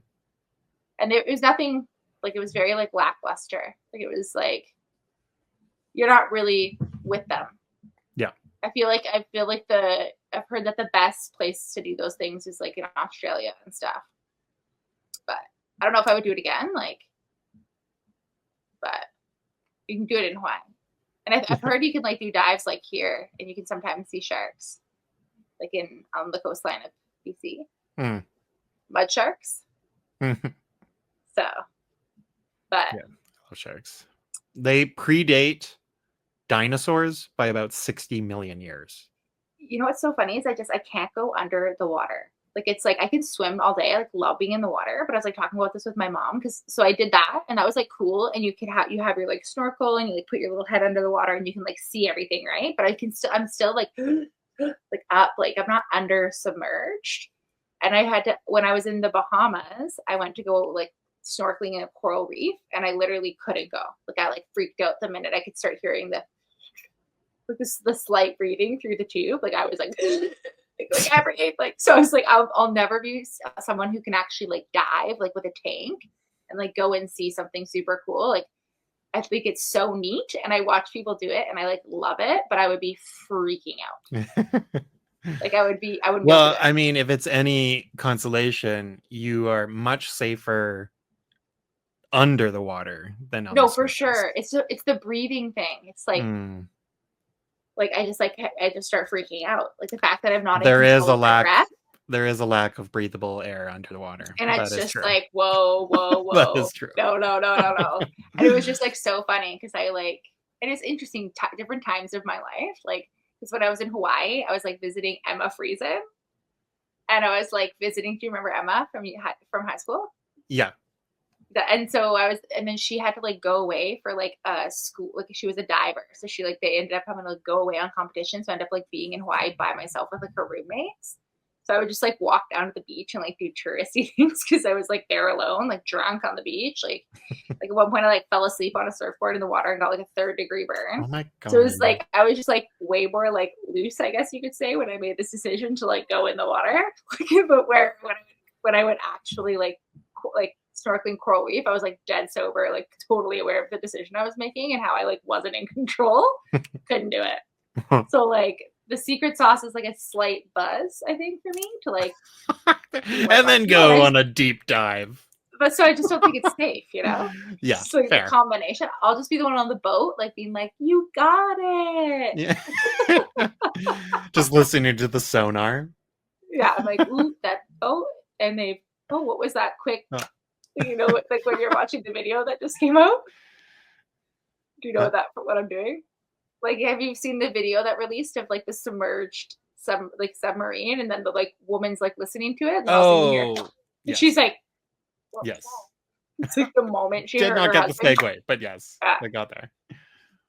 And it was nothing like, it was very like lackluster. Like it was like you're not really with them. Yeah. I feel like I've heard that the best place to do those things is like in Australia and stuff. But I don't know if I would do it again. But you can do it in Hawaii. And I've heard you can like do dives like here, and you can sometimes see sharks, like on the coastline of BC. Mud sharks. So, but yeah, love sharks. They predate dinosaurs by about 60 million years. You know what's so funny is I can't go under the water. Like it's like I can swim all day. I like love being in the water. But I was like talking about this with my mom so I did that, and that was like cool. And you have your like snorkel, and you like put your little head under the water, and you can like see everything, right? But I'm still like like up, like I'm not under submerged. And I had to, when I was in the Bahamas, I went to go like snorkeling in a coral reef, and I literally couldn't go. Like I like freaked out the minute I could start hearing the slight breathing through the tube. Like I was like so I was like, I'll never be someone who can actually like dive like with a tank and like go and see something super cool. Like I think it's so neat, and I watch people do it, and I like love it, but I would be freaking out. Like I wouldn't. Well, I mean, if it's any consolation, you are much safer under the water than on the surface. For sure. It's the breathing thing. It's like like I just start freaking out. Like the fact that I'm not. There is a lack there is a lack of breathable air under the water. And it's just like, whoa. That is true. No. And it was just like so funny because it is interesting different times of my life. Like, because when I was in Hawaii, I was like visiting Emma Friesen. And I was like visiting. Do you remember Emma from high school? Yeah. And so and then she had to like go away for like a school, like she was a diver. So they ended up having to like, go away on competition. So I ended up like being in Hawaii by myself with like her roommates. So I would just like walk down to the beach and like do touristy things because I was like there alone, like drunk on the beach. Like at one point I like fell asleep on a surfboard in the water and got like a 3rd-degree burn. Oh my God. So it was like, I was just like way more like loose, I guess you could say, when I made this decision to like go in the water. But when I would actually like snorkeling coral reef, I was like dead sober, like totally aware of the decision I was making and how I like wasn't in control. Couldn't do it. So like the secret sauce is like a slight buzz, I think, for me to like and then go on a deep dive. But so I just don't think it's safe, you know? Yeah. So the combination, I'll just be the one on the boat, like being like, you got it. Yeah. Just listening to the sonar. Yeah, I'm like, ooh, that boat. And what was that quick? You know, like when you're watching the video that just came out? Do you know what I'm doing? Like, have you seen the video that released of like the submerged submarine, and then the like woman's like listening to it? And yes. She's like, yes. It's like the moment she did heard not her get husband. the segue, but yes, they got there.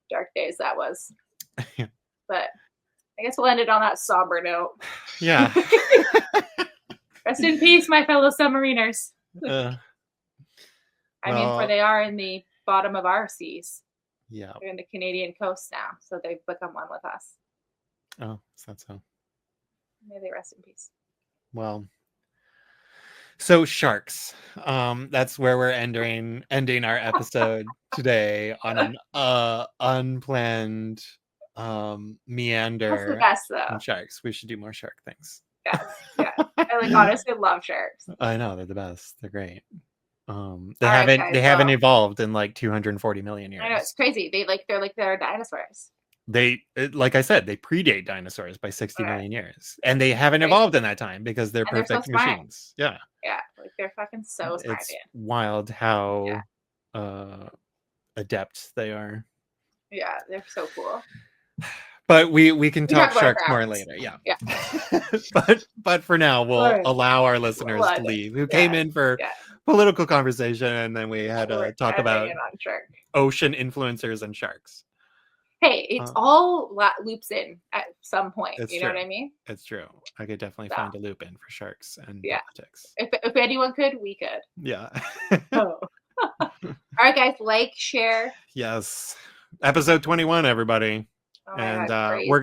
Dark days that was. But I guess we'll end it on that somber note. Yeah. Rest in peace, my fellow submariners. I mean, for they are in the bottom of our seas. Yeah. They're in the Canadian coast now, so they've become one with us. Oh, is that so? May they rest in peace. Well, so sharks. That's where we're ending our episode today on an unplanned meander. That's the best, though. On sharks. We should do more shark things. Yeah. I like honestly love sharks. I know, they're the best. They're great. They haven't evolved in like 240 million years. I know, it's crazy. They're dinosaurs. They, like I said, they predate dinosaurs by 60 million years, and they haven't evolved in that time because they're perfect machines. Yeah, like they're fucking so smart. It's wild how adept they are. Yeah, they're so cool. But we can talk sharks more later. Yeah. but for now, we'll allow our listeners to leave who came in for political conversation, and then we had to talk about ocean influencers and sharks. Hey, it's all loops in at some point. You know what I mean? It's true. I could definitely find a loop in for sharks and politics. If anyone could, we could. Yeah. All right, guys, like, share. Yes. Episode 21, everybody. Oh and God, we're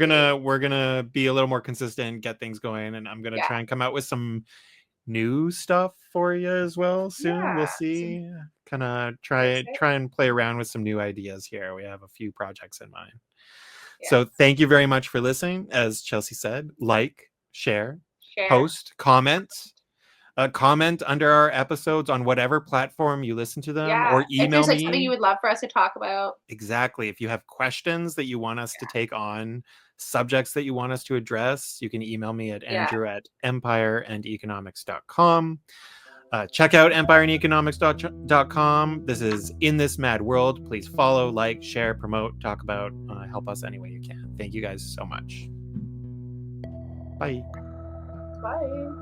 gonna be a little more consistent, get things going, and I'm gonna try and come out with some new stuff for you as well soon. We'll see. Kind of try and play around with some new ideas here. We have a few projects in mind. So thank you very much for listening. As Chelsea said, like, share, post, comment under our episodes on whatever platform you listen to them, or email if there's me something you would love for us to talk about. Exactly. If you have questions that you want us to take on, subjects that you want us to address, you can email me at andrew@empireandeconomics.com. Check out empireandeconomics.com. This is In This Mad World. Please follow, like, share, promote, talk about, help us any way you can. Thank you guys so much. Bye. Bye.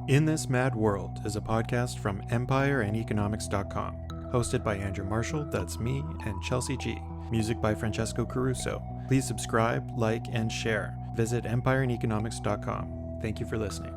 In This Mad World is a podcast from empireandeconomics.com, hosted by Andrew Marshall, that's me, and Chelsea G. Music by Francesco Caruso. Please subscribe, like, and share. Visit empireandeconomics.com. Thank you for listening.